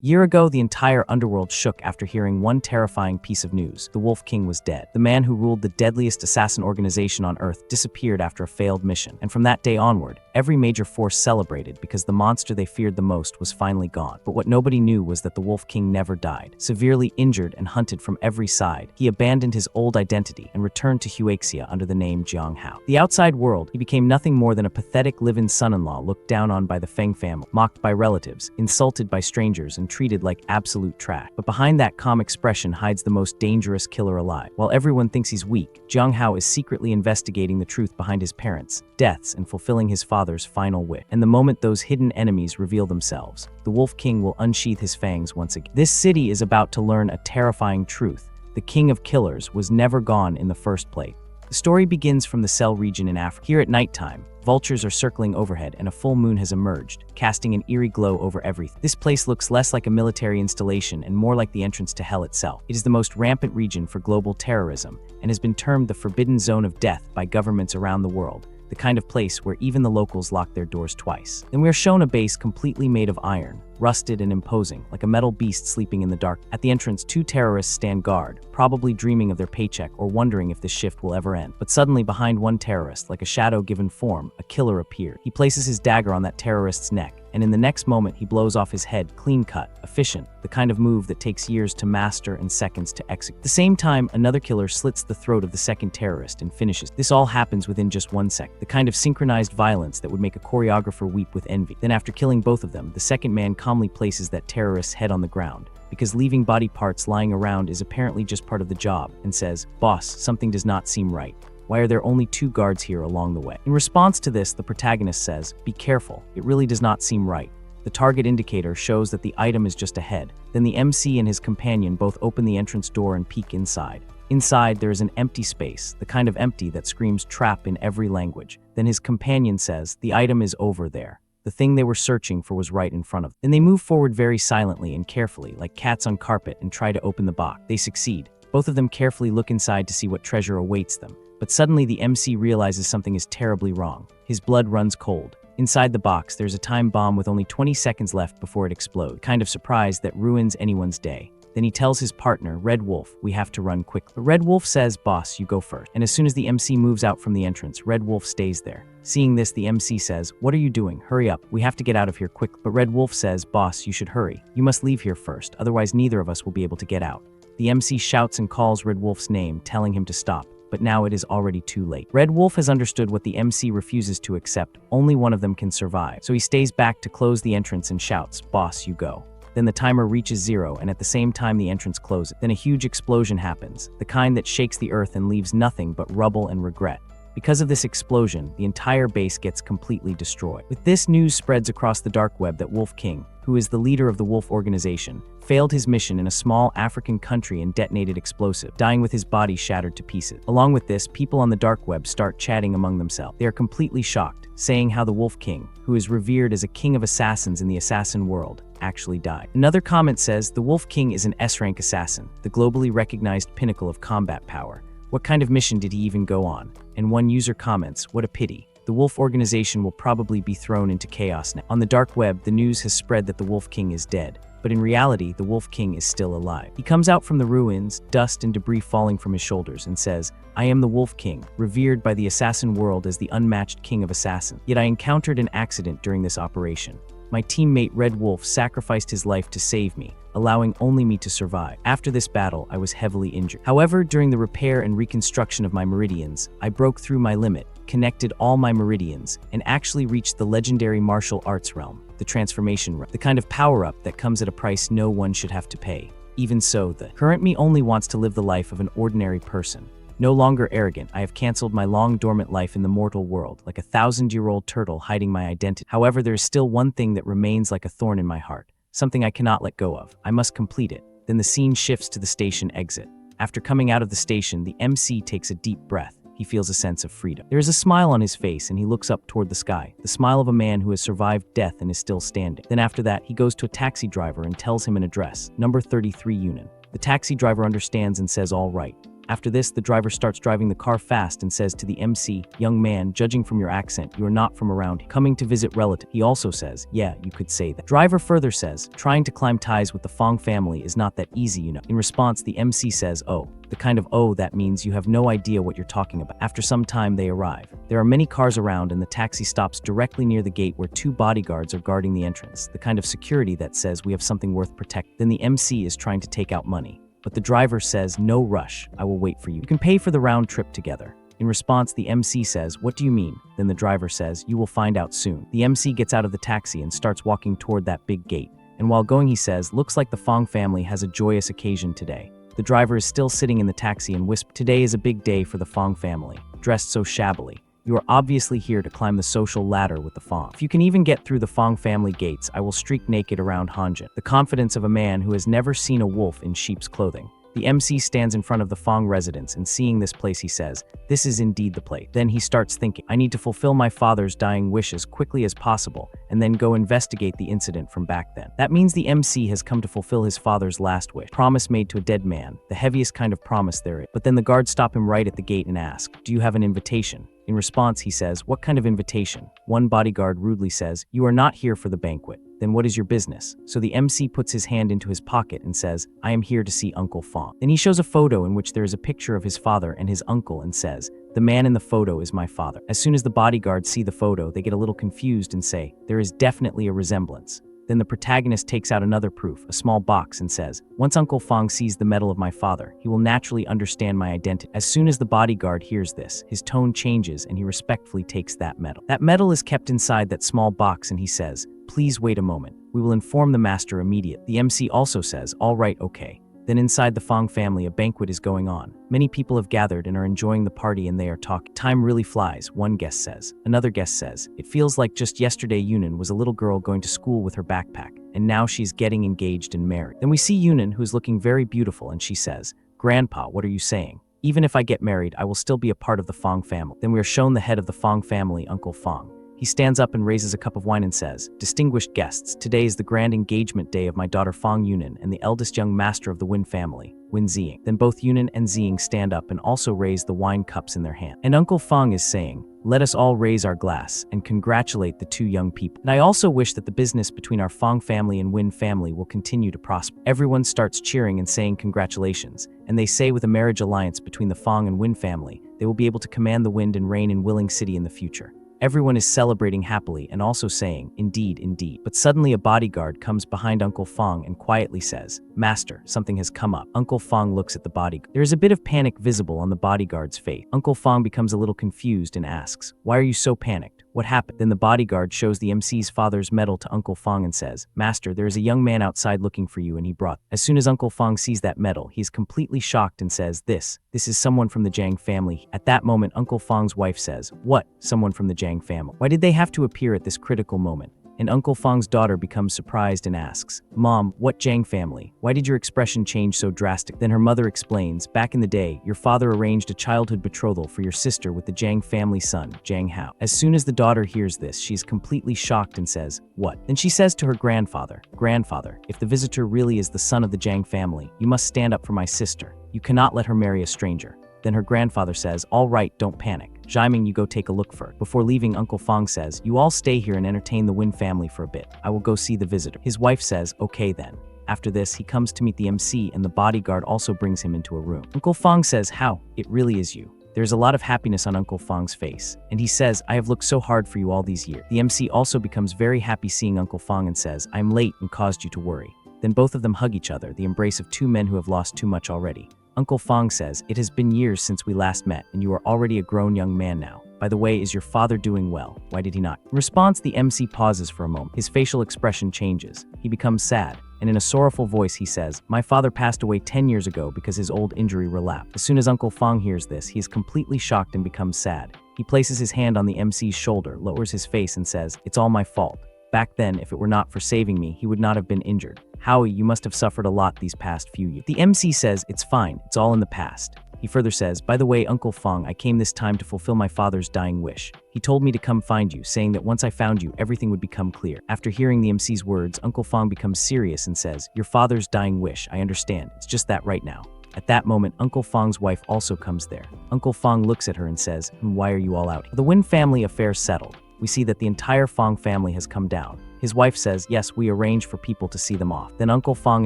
Year ago, the entire underworld shook after hearing one terrifying piece of news. The Wolf King was dead. The man who ruled the deadliest assassin organization on Earth disappeared after a failed mission. And from that day onward, every major force celebrated because the monster they feared the most was finally gone. But what nobody knew was that the Wolf King never died. Severely injured and hunted from every side, he abandoned his old identity and returned to Huaxia under the name Jiang Hao. The outside world, he became nothing more than a pathetic live-in son-in-law looked down on by the Feng family, mocked by relatives, insulted by strangers, and treated like absolute trash. But behind that calm expression hides the most dangerous killer alive. While everyone thinks he's weak, Jiang Hao is secretly investigating the truth behind his parents' deaths and fulfilling his father's final wish. And the moment those hidden enemies reveal themselves, the Wolf King will unsheath his fangs once again. This city is about to learn a terrifying truth. The king of killers was never gone in the first place. The story begins from the Cell region in Africa. Here at nighttime, vultures are circling overhead and a full moon has emerged, casting an eerie glow over everything. This place looks less like a military installation and more like the entrance to hell itself. It is the most rampant region for global terrorism and has been termed the forbidden zone of death by governments around the world, the kind of place where even the locals lock their doors twice. Then we are shown a base completely made of iron, rusted and imposing, like a metal beast sleeping in the dark. At the entrance, two terrorists stand guard, probably dreaming of their paycheck or wondering if this shift will ever end. But suddenly, behind one terrorist, like a shadow given form, a killer appeared. He places his dagger on that terrorist's neck, and in the next moment, he blows off his head, clean-cut, efficient, the kind of move that takes years to master and seconds to execute. At the same time, another killer slits the throat of the second terrorist and finishes. This all happens within just 1 second, the kind of synchronized violence that would make a choreographer weep with envy. Then after killing both of them, the second man calmly places that terrorist's head on the ground, because leaving body parts lying around is apparently just part of the job, and says, "Boss, something does not seem right. Why are there only 2 guards here along the way?" In response to this, the protagonist says, "Be careful, it really does not seem right." The target indicator shows that the item is just ahead. Then the MC and his companion both open the entrance door and peek inside. Inside, there is an empty space, the kind of empty that screams trap in every language. Then his companion says, "The item is over there. The thing they were searching for was right in front of them." Then they move forward very silently and carefully, like cats on carpet, and try to open the box. They succeed. Both of them carefully look inside to see what treasure awaits them. But suddenly the MC realizes something is terribly wrong. His blood runs cold. Inside the box, there's a time bomb with only 20 seconds left before it explodes, kind of surprise that ruins anyone's day. Then he tells his partner, Red Wolf, "We have to run quickly." But Red Wolf says, "Boss, you go first." And as soon as the MC moves out from the entrance, Red Wolf stays there. Seeing this, the MC says, "What are you doing? Hurry up. We have to get out of here quick." But Red Wolf says, "Boss, you should hurry. You must leave here first, otherwise neither of us will be able to get out." The MC shouts and calls Red Wolf's name, telling him to stop. But now it is already too late. Red Wolf has understood what the MC refuses to accept. Only one of them can survive. So he stays back to close the entrance and shouts, "Boss, you go." Then the timer reaches 0, and at the same time the entrance closes. Then a huge explosion happens, the kind that shakes the earth and leaves nothing but rubble and regret. Because of this explosion, the entire base gets completely destroyed. With this, news spreads across the dark web that Wolf King, who is the leader of the Wolf organization, failed his mission in a small African country and detonated explosive, dying with his body shattered to pieces. Along with this, people on the dark web start chatting among themselves. They are completely shocked, saying how the Wolf King, who is revered as a king of assassins in the assassin world, actually died. Another comment says, "The Wolf King is an S-rank assassin, the globally recognized pinnacle of combat power. What kind of mission did he even go on?" And one user comments, "What a pity. The Wolf organization will probably be thrown into chaos now." On the dark web, the news has spread that the Wolf King is dead. But in reality, the Wolf King is still alive. He comes out from the ruins, dust and debris falling from his shoulders, and says, "I am the Wolf King, revered by the assassin world as the unmatched king of assassins. Yet I encountered an accident during this operation. My teammate Red Wolf sacrificed his life to save me, allowing only me to survive. After this battle, I was heavily injured. However, during the repair and reconstruction of my meridians, I broke through my limit, connected all my meridians, and actually reached the legendary martial arts realm, the transformation realm, the kind of power-up that comes at a price no one should have to pay. Even so, the current me only wants to live the life of an ordinary person. No longer arrogant, I have cancelled my long-dormant life in the mortal world, like a 1,000-year-old turtle hiding my identity. However, there is still one thing that remains like a thorn in my heart, something I cannot let go of. I must complete it." Then the scene shifts to the station exit. After coming out of the station, the MC takes a deep breath. He feels a sense of freedom. There is a smile on his face and he looks up toward the sky, the smile of a man who has survived death and is still standing. Then after that, he goes to a taxi driver and tells him an address, number 33 Union. The taxi driver understands and says, "All right." After this, the driver starts driving the car fast and says to the MC, young man, judging from your accent, you are not from around here. Coming to visit relative. He also says, yeah, you could say that. Driver further says, trying to climb ties with the Feng family is not that easy, you know. In response, the MC says, oh. The kind of oh that means you have no idea what you're talking about. After some time, they arrive. There are many cars around and the taxi stops directly near the gate where 2 bodyguards are guarding the entrance, the kind of security that says we have something worth protecting. Then the MC is trying to take out money. But the driver says, no rush, I will wait for you. You can pay for the round trip together. In response, the MC says, what do you mean? Then the driver says, you will find out soon. The MC gets out of the taxi and starts walking toward that big gate. And while going, he says, looks like the Feng family has a joyous occasion today. The driver is still sitting in the taxi and whispers, today is a big day for the Feng family, dressed so shabbily. You are obviously here to climb the social ladder with the Feng. If you can even get through the Feng family gates, I will streak naked around Hanjin. The confidence of a man who has never seen a wolf in sheep's clothing. The MC stands in front of the Feng residence and seeing this place he says, this is indeed the place. Then he starts thinking, I need to fulfill my father's dying wish as quickly as possible and then go investigate the incident from back then. That means the MC has come to fulfill his father's last wish, promise made to a dead man, the heaviest kind of promise there is. But then the guards stop him right at the gate and ask, do you have an invitation? In response, he says, what kind of invitation? One bodyguard rudely says, you are not here for the banquet. Then what is your business? So the MC puts his hand into his pocket and says, I am here to see Uncle Feng. Then he shows a photo in which there is a picture of his father and his uncle and says, the man in the photo is my father. As soon as the bodyguards see the photo, they get a little confused and say, there is definitely a resemblance. Then the protagonist takes out another proof, a small box, and says, once Uncle Feng sees the medal of my father, he will naturally understand my identity. As soon as the bodyguard hears this, his tone changes and he respectfully takes that medal. That medal is kept inside that small box and he says, please wait a moment. We will inform the master immediately. The MC also says, all right, okay. Then inside the Feng family, a banquet is going on. Many people have gathered and are enjoying the party and they are talking. Time really flies, one guest says. Another guest says, it feels like just yesterday Yunan was a little girl going to school with her backpack, and now she's getting engaged and married. Then we see Yunan, who is looking very beautiful, and she says, Grandpa, what are you saying? Even if I get married, I will still be a part of the Feng family. Then we are shown the head of the Feng family, Uncle Feng. He stands up and raises a cup of wine and says, distinguished guests, today is the grand engagement day of my daughter Feng Yunan and the eldest young master of the Wen family, Wen Ziying. Then both Yunan and Ziying stand up and also raise the wine cups in their hand. And Uncle Feng is saying, let us all raise our glass and congratulate the 2 young people. And I also wish that the business between our Feng family and Wen family will continue to prosper. Everyone starts cheering and saying congratulations, and they say with a marriage alliance between the Feng and Wen family, they will be able to command the wind and rain in Willing City in the future. Everyone is celebrating happily and also saying, indeed, indeed. But suddenly a bodyguard comes behind Uncle Feng and quietly says, Master, something has come up. Uncle Feng looks at the bodyguard. There is a bit of panic visible on the bodyguard's face. Uncle Feng becomes a little confused and asks, why are you so panicked? What happened? Then the bodyguard shows the MC's father's medal to Uncle Feng and says, Master, there is a young man outside looking for you and he brought. As soon as Uncle Feng sees that medal, he is completely shocked and says, This is someone from the Jiang family. At that moment, Uncle Feng's wife says, what? Someone from the Jiang family? Why did they have to appear at this critical moment? And Uncle Feng's daughter becomes surprised and asks, Mom, what Jiang family? Why did your expression change so drastic? Then her mother explains, back in the day, your father arranged a childhood betrothal for your sister with the Jiang family son, Jiang Hao. As soon as the daughter hears this, she's completely shocked and says, what? Then she says to her grandfather, Grandfather, if the visitor really is the son of the Jiang family, you must stand up for my sister. You cannot let her marry a stranger. Then her grandfather says, all right, don't panic. Jiaming, you go take a look for it. Before leaving, Uncle Feng says, you all stay here and entertain the Wen family for a bit. I will go see the visitor. His wife says, okay then. After this, he comes to meet the MC and the bodyguard also brings him into a room. Uncle Feng says, how? It really is you. There's a lot of happiness on Uncle Feng's face. And he says, I have looked so hard for you all these years. The MC also becomes very happy seeing Uncle Feng and says, I'm late and caused you to worry. Then both of them hug each other, the embrace of 2 men who have lost too much already. Uncle Feng says, it has been years since we last met, and you are already a grown young man now. By the way, is your father doing well? Why did he not? In response, the MC pauses for a moment. His facial expression changes. He becomes sad, and in a sorrowful voice he says, my father passed away 10 years ago because his old injury relapsed. As soon as Uncle Feng hears this, he is completely shocked and becomes sad. He places his hand on the MC's shoulder, lowers his face, and says, it's all my fault. Back then, if it were not for saving me, he would not have been injured. Howie, you must have suffered a lot these past few years. The MC says, it's fine, it's all in the past. He further says, by the way, Uncle Feng, I came this time to fulfill my father's dying wish. He told me to come find you, saying that once I found you, everything would become clear. After hearing the MC's words, Uncle Feng becomes serious and says, your father's dying wish, I understand, it's just that right now. At that moment, Uncle Feng's wife also comes there. Uncle Feng looks at her and says, "Why are you all out?" The Win family affair settled. We see that the entire Feng family has come down. His wife says, "Yes, we arranged for people to see them off." Then Uncle Feng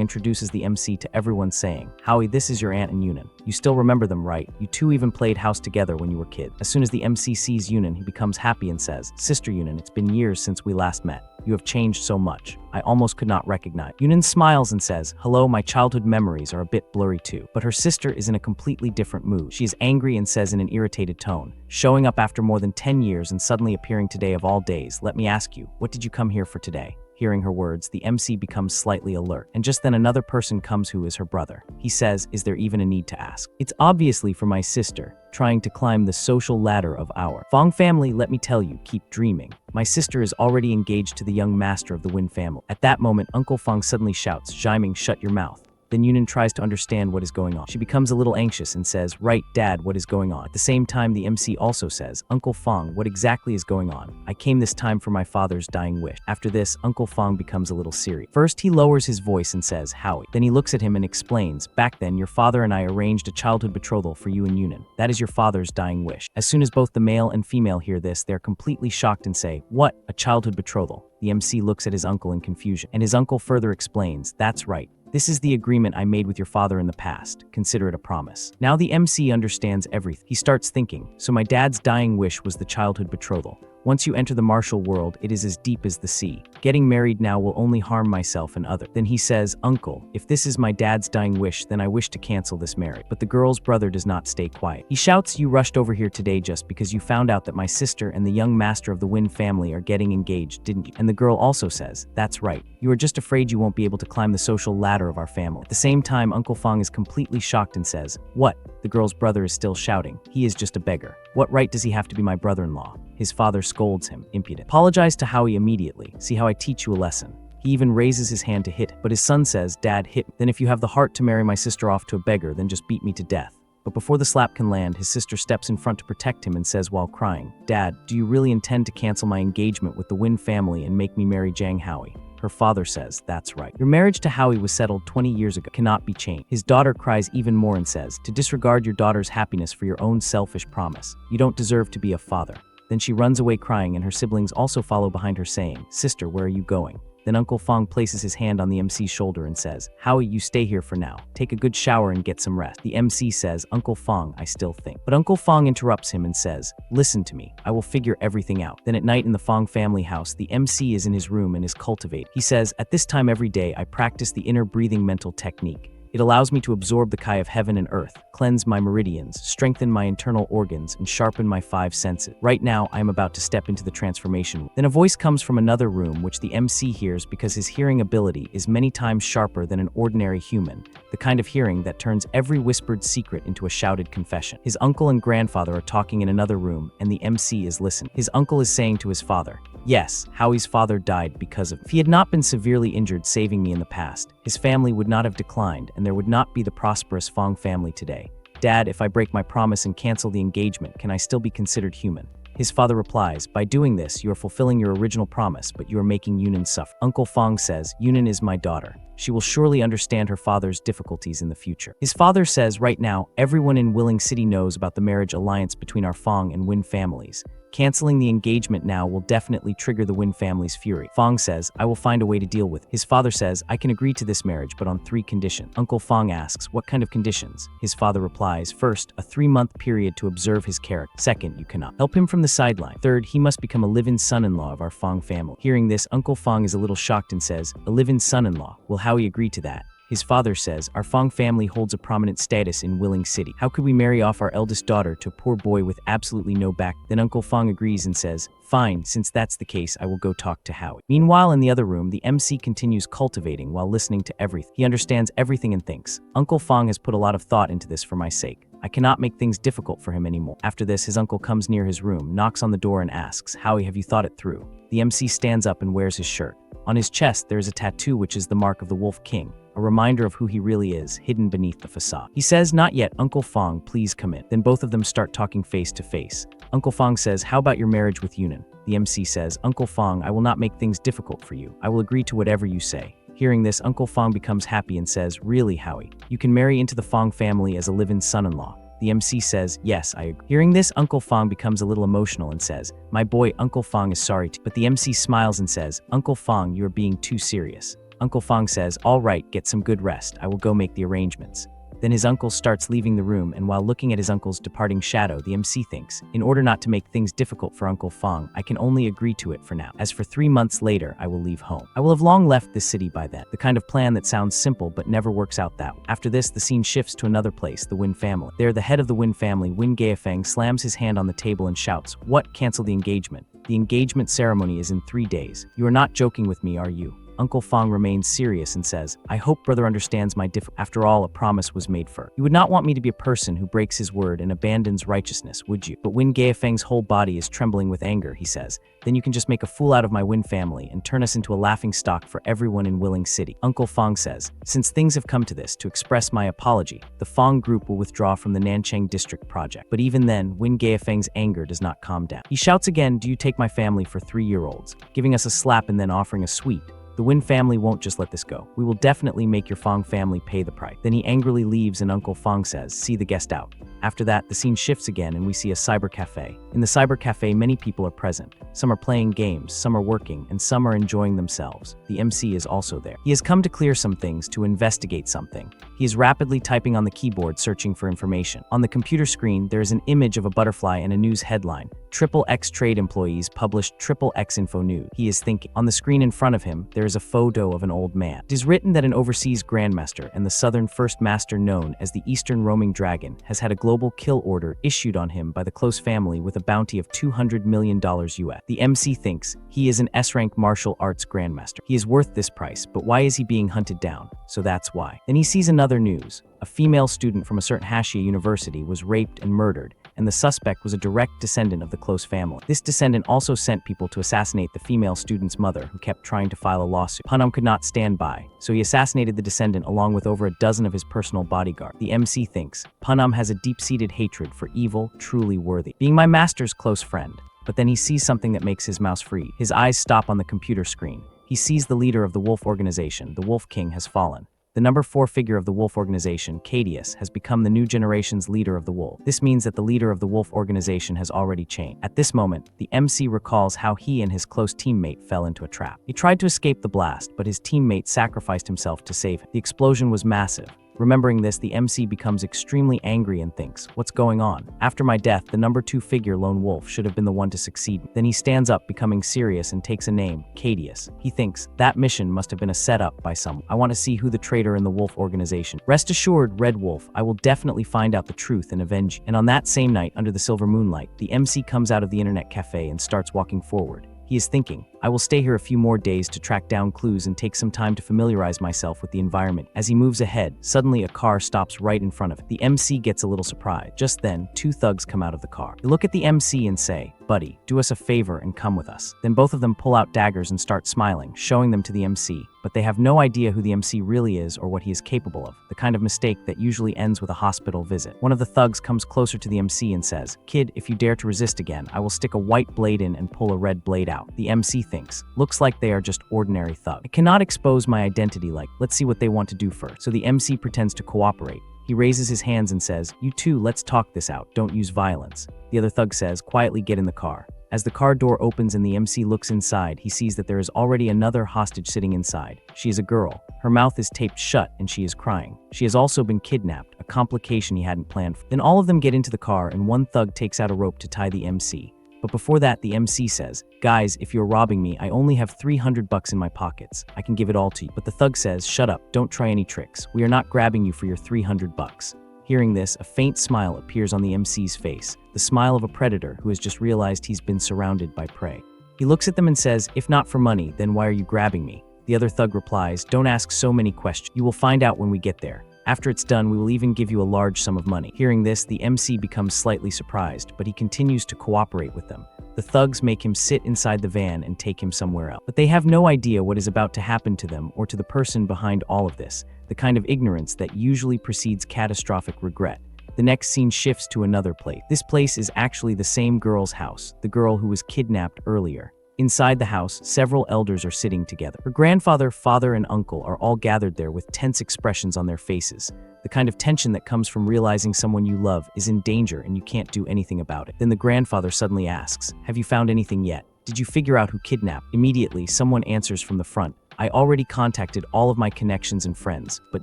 introduces the MC to everyone saying, "Howie, this is your aunt and Yunan. You still remember them, right? You two even played house together when you were kids." As soon as the MC sees Yunan, he becomes happy and says, "Sister Yunan, it's been years since we last met. You have changed so much. I almost could not recognize." Yunan smiles and says, "Hello, my childhood memories are a bit blurry too." But her sister is in a completely different mood. She is angry and says in an irritated tone, "Showing up after more than 10 years and suddenly appearing today of all days, let me ask you, what did you come here for today?" Hearing her words, the MC becomes slightly alert, and just then another person comes who is her brother. He says, "Is there even a need to ask? It's obviously for my sister, trying to climb the social ladder of our Feng family. Let me tell you, keep dreaming. My sister is already engaged to the young master of the Win family." At that moment, Uncle Feng suddenly shouts, "Jiming, shut your mouth." Then Yunan tries to understand what is going on. She becomes a little anxious and says, "Right, Dad, what is going on?" At the same time, the MC also says, "Uncle Feng, what exactly is going on? I came this time for my father's dying wish." After this, Uncle Feng becomes a little serious. First, he lowers his voice and says, "Howie." Then he looks at him and explains, "Back then, your father and I arranged a childhood betrothal for you and Yunan. That is your father's dying wish." As soon as both the male and female hear this, they're completely shocked and say, "What? A childhood betrothal?" The MC looks at his uncle in confusion, and his uncle further explains, "That's right. This is the agreement I made with your father in the past. Consider it a promise." Now the MC understands everything. He starts thinking, so my dad's dying wish was the childhood betrothal. Once you enter the martial world, it is as deep as the sea. Getting married now will only harm myself and others. Then he says, "Uncle, if this is my dad's dying wish, then I wish to cancel this marriage." But the girl's brother does not stay quiet. He shouts, "You rushed over here today just because you found out that my sister and the young master of the Win family are getting engaged, didn't you?" And the girl also says, "That's right. You are just afraid you won't be able to climb the social ladder of our family." At the same time, Uncle Feng is completely shocked and says, "What?" The girl's brother is still shouting, "He is just a beggar. What right does he have to be my brother-in-law?" His father scolds him, impudent. "Apologize to Howie immediately. See how I teach you a lesson." He even raises his hand to hit, but his son says, "Dad, hit me. Then if you have the heart to marry my sister off to a beggar, then just beat me to death." But before the slap can land, his sister steps in front to protect him and says while crying, "Dad, do you really intend to cancel my engagement with the Win family and make me marry Jiang Hao?" Her father says, "That's right. Your marriage to Howie was settled 20 years ago. Cannot be changed." His daughter cries even more and says, "To disregard your daughter's happiness for your own selfish promise. You don't deserve to be a father." Then she runs away crying, and her siblings also follow behind her saying, "Sister, where are you going?" Then Uncle Feng places his hand on the MC's shoulder and says, "Howie, you stay here for now. Take a good shower and get some rest." The MC says, "Uncle Feng, I still think." But Uncle Feng interrupts him and says, "Listen to me. I will figure everything out." Then at night in the Feng family house, the MC is in his room and is cultivated. He says, "At this time every day, I practice the inner breathing mental technique. It allows me to absorb the Kai of heaven and earth, cleanse my meridians, strengthen my internal organs, and sharpen my 5 senses. Right now, I am about to step into the transformation." Then a voice comes from another room, which the MC hears because his hearing ability is many times sharper than an ordinary human, the kind of hearing that turns every whispered secret into a shouted confession. His uncle and grandfather are talking in another room, and the MC is listening. His uncle is saying to his father, "Yes, Howie's father died because of. If he had not been severely injured saving me in the past, his family would not have declined, and there would not be the prosperous Feng family today. Dad, if I break my promise and cancel the engagement, can I still be considered human?" His father replies, "By doing this, you are fulfilling your original promise, but you are making Yunan suffer." Uncle Feng says, "Yunan is my daughter. She will surely understand her father's difficulties in the future." His father says, "Right now, everyone in Willing City knows about the marriage alliance between our Feng and Win families. Canceling the engagement now will definitely trigger the Win family's fury." Feng says, "I will find a way to deal with it." His father says, "I can agree to this marriage, but on 3 conditions." Uncle Feng asks, "What kind of conditions?" His father replies, "First, a 3-month period to observe his character. Second, you cannot help him from the sideline. Third, he must become a live-in son-in-law of our Feng family." Hearing this, Uncle Feng is a little shocked and says, "A live-in son-in-law? Will Howie agree to that?" His father says, "Our Feng family holds a prominent status in Willing City. How could we marry off our eldest daughter to a poor boy with absolutely no back?" Then Uncle Feng agrees and says, "Fine, since that's the case, I will go talk to Howie." Meanwhile, in the other room, the MC continues cultivating while listening to everything. He understands everything and thinks, "Uncle Feng has put a lot of thought into this for my sake. I cannot make things difficult for him anymore." After this, his uncle comes near his room, knocks on the door and asks, "Howie, have you thought it through?" The MC stands up and wears his shirt. On his chest, there is a tattoo which is the mark of the Wolf King, a reminder of who he really is, hidden beneath the facade. He says, "Not yet, Uncle Feng, please come in." Then both of them start talking face to face. Uncle Feng says, "How about your marriage with Yunan?" The MC says, "Uncle Feng, I will not make things difficult for you. I will agree to whatever you say." Hearing this, Uncle Feng becomes happy and says, "Really, Howie? You can marry into the Feng family as a live-in son-in-law." The MC says, "Yes, I agree." Hearing this, Uncle Feng becomes a little emotional and says, "My boy, Uncle Feng is sorry to," but the MC smiles and says, "Uncle Feng, you are being too serious." Uncle Feng says, "All right, get some good rest. I will go make the arrangements." Then his uncle starts leaving the room, and while looking at his uncle's departing shadow, the MC thinks, in order not to make things difficult for Uncle Feng, I can only agree to it for now. As for 3 months later, I will leave home. I will have long left this city by then. The kind of plan that sounds simple but never works out that way. After this, the scene shifts to another place, the Win family. There, the head of the Win family, Win Feng, slams his hand on the table and shouts, "What? Cancel the engagement. The engagement ceremony is in 3 days. You are not joking with me, are you?" Uncle Feng remains serious and says, "I hope brother understands my After all, a promise was made for. You would not want me to be a person who breaks his word and abandons righteousness, would you?" But Win Feng's whole body is trembling with anger, he says. "Then you can just make a fool out of my Win family and turn us into a laughingstock for everyone in Willing City." Uncle Feng says, "Since things have come to this, to express my apology, the Feng group will withdraw from the Nanchang district project." But even then, Win Feng's anger does not calm down. He shouts again, "Do you take my family for 3-year-olds? Giving us a slap and then offering a sweet. The Win family won't just let this go. We will definitely make your Feng family pay the price." Then he angrily leaves and Uncle Feng says, "See the guest out." After that, the scene shifts again and we see a cyber cafe. In the cyber cafe, many people are present. Some are playing games, some are working, and some are enjoying themselves. The MC is also there. He has come to clear some things, to investigate something. He is rapidly typing on the keyboard, searching for information. On the computer screen, there is an image of a butterfly and a news headline. "XXX trade employees published XXX info news." He is thinking. On the screen in front of him, there is a photo of an old man. It is written that an overseas grandmaster and the southern first master known as the Eastern Roaming Dragon has had a global kill order issued on him by the close family with a bounty of $200 million US. The MC thinks he is an S-rank martial arts grandmaster. He is worth this price, but why is he being hunted down? So that's why. Then he sees another news. A female student from a certain Huaxia university was raped and murdered, and the suspect was a direct descendant of the close family. This descendant also sent people to assassinate the female student's mother, who kept trying to file a lawsuit. Panam could not stand by, so he assassinated the descendant along with over a dozen of his personal bodyguards. The MC thinks Panam has a deep-seated hatred for evil, truly worthy, being my master's close friend. But then he sees something that makes his mouse freeze. His eyes stop on the computer screen. He sees the leader of the Wolf organization, the Wolf King, has fallen. The number 4 figure of the Wolf organization, Cadius, has become the new generation's leader of the Wolf. This means that the leader of the Wolf organization has already changed. At this moment, the MC recalls how he and his close teammate fell into a trap. He tried to escape the blast, but his teammate sacrificed himself to save him. The explosion was massive. Remembering this, the MC becomes extremely angry and thinks, "What's going on? After my death, the number 2 figure, Lone Wolf, should have been the one to succeed." Then he stands up, becoming serious, and takes a name, Cadius. He thinks, "That mission must have been a setup by someone. I want to see who the traitor in the Wolf organization. Rest assured, Red Wolf, I will definitely find out the truth and avenge you." And on that same night, under the silver moonlight, the MC comes out of the internet cafe and starts walking forward. He is thinking, "I will stay here a few more days to track down clues and take some time to familiarize myself with the environment." As he moves ahead, suddenly a car stops right in front of him. The MC gets a little surprised. Just then, 2 thugs come out of the car. They look at the MC and say, "Buddy, do us a favor and come with us." Then both of them pull out daggers and start smiling, showing them to the MC. But they have no idea who the MC really is or what he is capable of, the kind of mistake that usually ends with a hospital visit. One of the thugs comes closer to the MC and says, "Kid, if you dare to resist again, I will stick a white blade in and pull a red blade out." The MC thinks, "Looks like they are just ordinary thugs. I cannot expose my identity let's see what they want to do first." So the MC pretends to cooperate. He raises his hands and says, "You two, let's talk this out. Don't use violence." The other thug says, "Quietly get in the car." As the car door opens and the MC looks inside, he sees that there is already another hostage sitting inside. She is a girl. Her mouth is taped shut and she is crying. She has also been kidnapped, a complication he hadn't planned for. Then all of them get into the car and one thug takes out a rope to tie the MC. But before that, the MC says, "Guys, if you're robbing me, I only have $300 in my pockets. I can give it all to you." But the thug says, "Shut up, don't try any tricks. We are not grabbing you for your $300. Hearing this, a faint smile appears on the MC's face, the smile of a predator who has just realized he's been surrounded by prey. He looks at them and says, "If not for money, then why are you grabbing me?" The other thug replies, "Don't ask so many questions. You will find out when we get there. After it's done, we will even give you a large sum of money." Hearing this, the MC becomes slightly surprised, but he continues to cooperate with them. The thugs make him sit inside the van and take him somewhere else. But they have no idea what is about to happen to them or to the person behind all of this, the kind of ignorance that usually precedes catastrophic regret. The next scene shifts to another place. This place is actually the same girl's house, the girl who was kidnapped earlier. Inside the house, several elders are sitting together. Her grandfather, father, and uncle are all gathered there with tense expressions on their faces. The kind of tension that comes from realizing someone you love is in danger and you can't do anything about it. Then the grandfather suddenly asks, "Have you found anything yet? Did you figure out who kidnapped?" Immediately, someone answers from the front, "I already contacted all of my connections and friends, but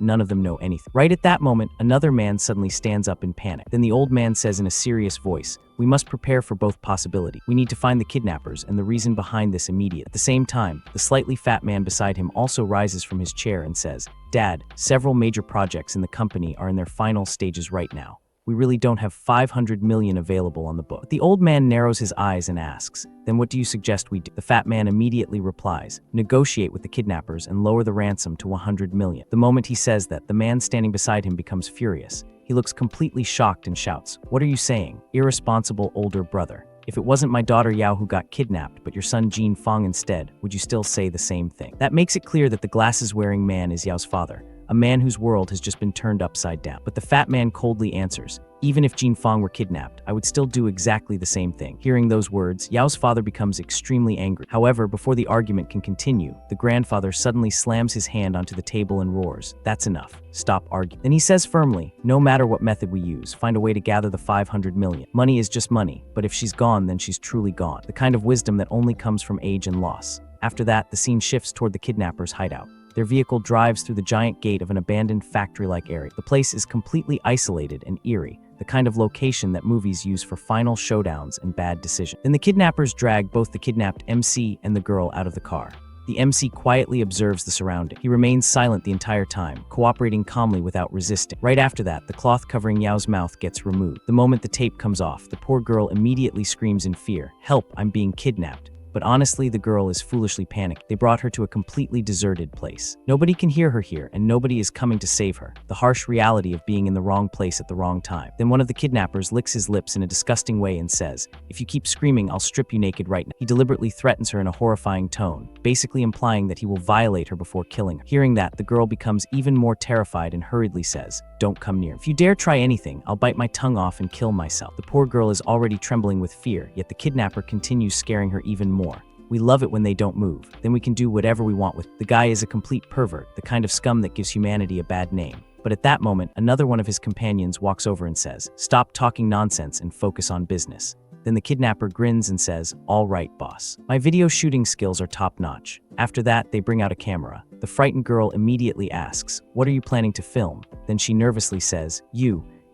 none of them know anything." Right at that moment, another man suddenly stands up in panic. Then the old man says in a serious voice, "We must prepare for both possibilities. We need to find the kidnappers and the reason behind this immediately." At the same time, the slightly fat man beside him also rises from his chair and says, "Dad, several major projects in the company are in their final stages right now. We really don't have 500 million available on the book." The old man narrows his eyes and asks, "Then what do you suggest we do?" The fat man immediately replies, "Negotiate with the kidnappers and lower the ransom to 100 million. The moment he says that, the man standing beside him becomes furious. He looks completely shocked and shouts, "What are you saying, irresponsible older brother? If it wasn't my daughter Yao who got kidnapped, but your son Feng instead, would you still say the same thing?" That makes it clear that the glasses-wearing man is Yao's father, a man whose world has just been turned upside down. But the fat man coldly answers, "Even if Feng were kidnapped, I would still do exactly the same thing." Hearing those words, Yao's father becomes extremely angry. However, before the argument can continue, the grandfather suddenly slams his hand onto the table and roars, "That's enough. Stop arguing." Then he says firmly, "No matter what method we use, find a way to gather the 500 million. Money is just money, but if she's gone, then she's truly gone." The kind of wisdom that only comes from age and loss. After that, the scene shifts toward the kidnappers' hideout. Their vehicle drives through the giant gate of an abandoned factory-like area. The place is completely isolated and eerie, the kind of location that movies use for final showdowns and bad decisions. Then the kidnappers drag both the kidnapped MC and the girl out of the car. The MC quietly observes the surrounding. He remains silent the entire time, cooperating calmly without resisting. Right after that, the cloth covering Yao's mouth gets removed. The moment the tape comes off, the poor girl immediately screams in fear, "Help, I'm being kidnapped." But honestly, the girl is foolishly panicked. They brought her to a completely deserted place. Nobody can hear her here, and nobody is coming to save her. The harsh reality of being in the wrong place at the wrong time. Then one of the kidnappers licks his lips in a disgusting way and says, "If you keep screaming, I'll strip you naked right now." He deliberately threatens her in a horrifying tone, basically implying that he will violate her before killing her. Hearing that, the girl becomes even more terrified and hurriedly says, "Don't come near. If you dare try anything, I'll bite my tongue off and kill myself." The poor girl is already trembling with fear, yet the kidnapper continues scaring her even more. We love it when they don't move. Then we can do whatever we want with. The guy is a complete pervert, the kind of scum that gives humanity a bad name. But at that moment, another one of his companions walks over and says, "Stop talking nonsense and focus on business." Then the kidnapper grins and says, "All right, boss. My video shooting skills are top-notch." After that, they bring out a camera. The frightened girl immediately asks, "What are you planning to film?" Then she nervously says,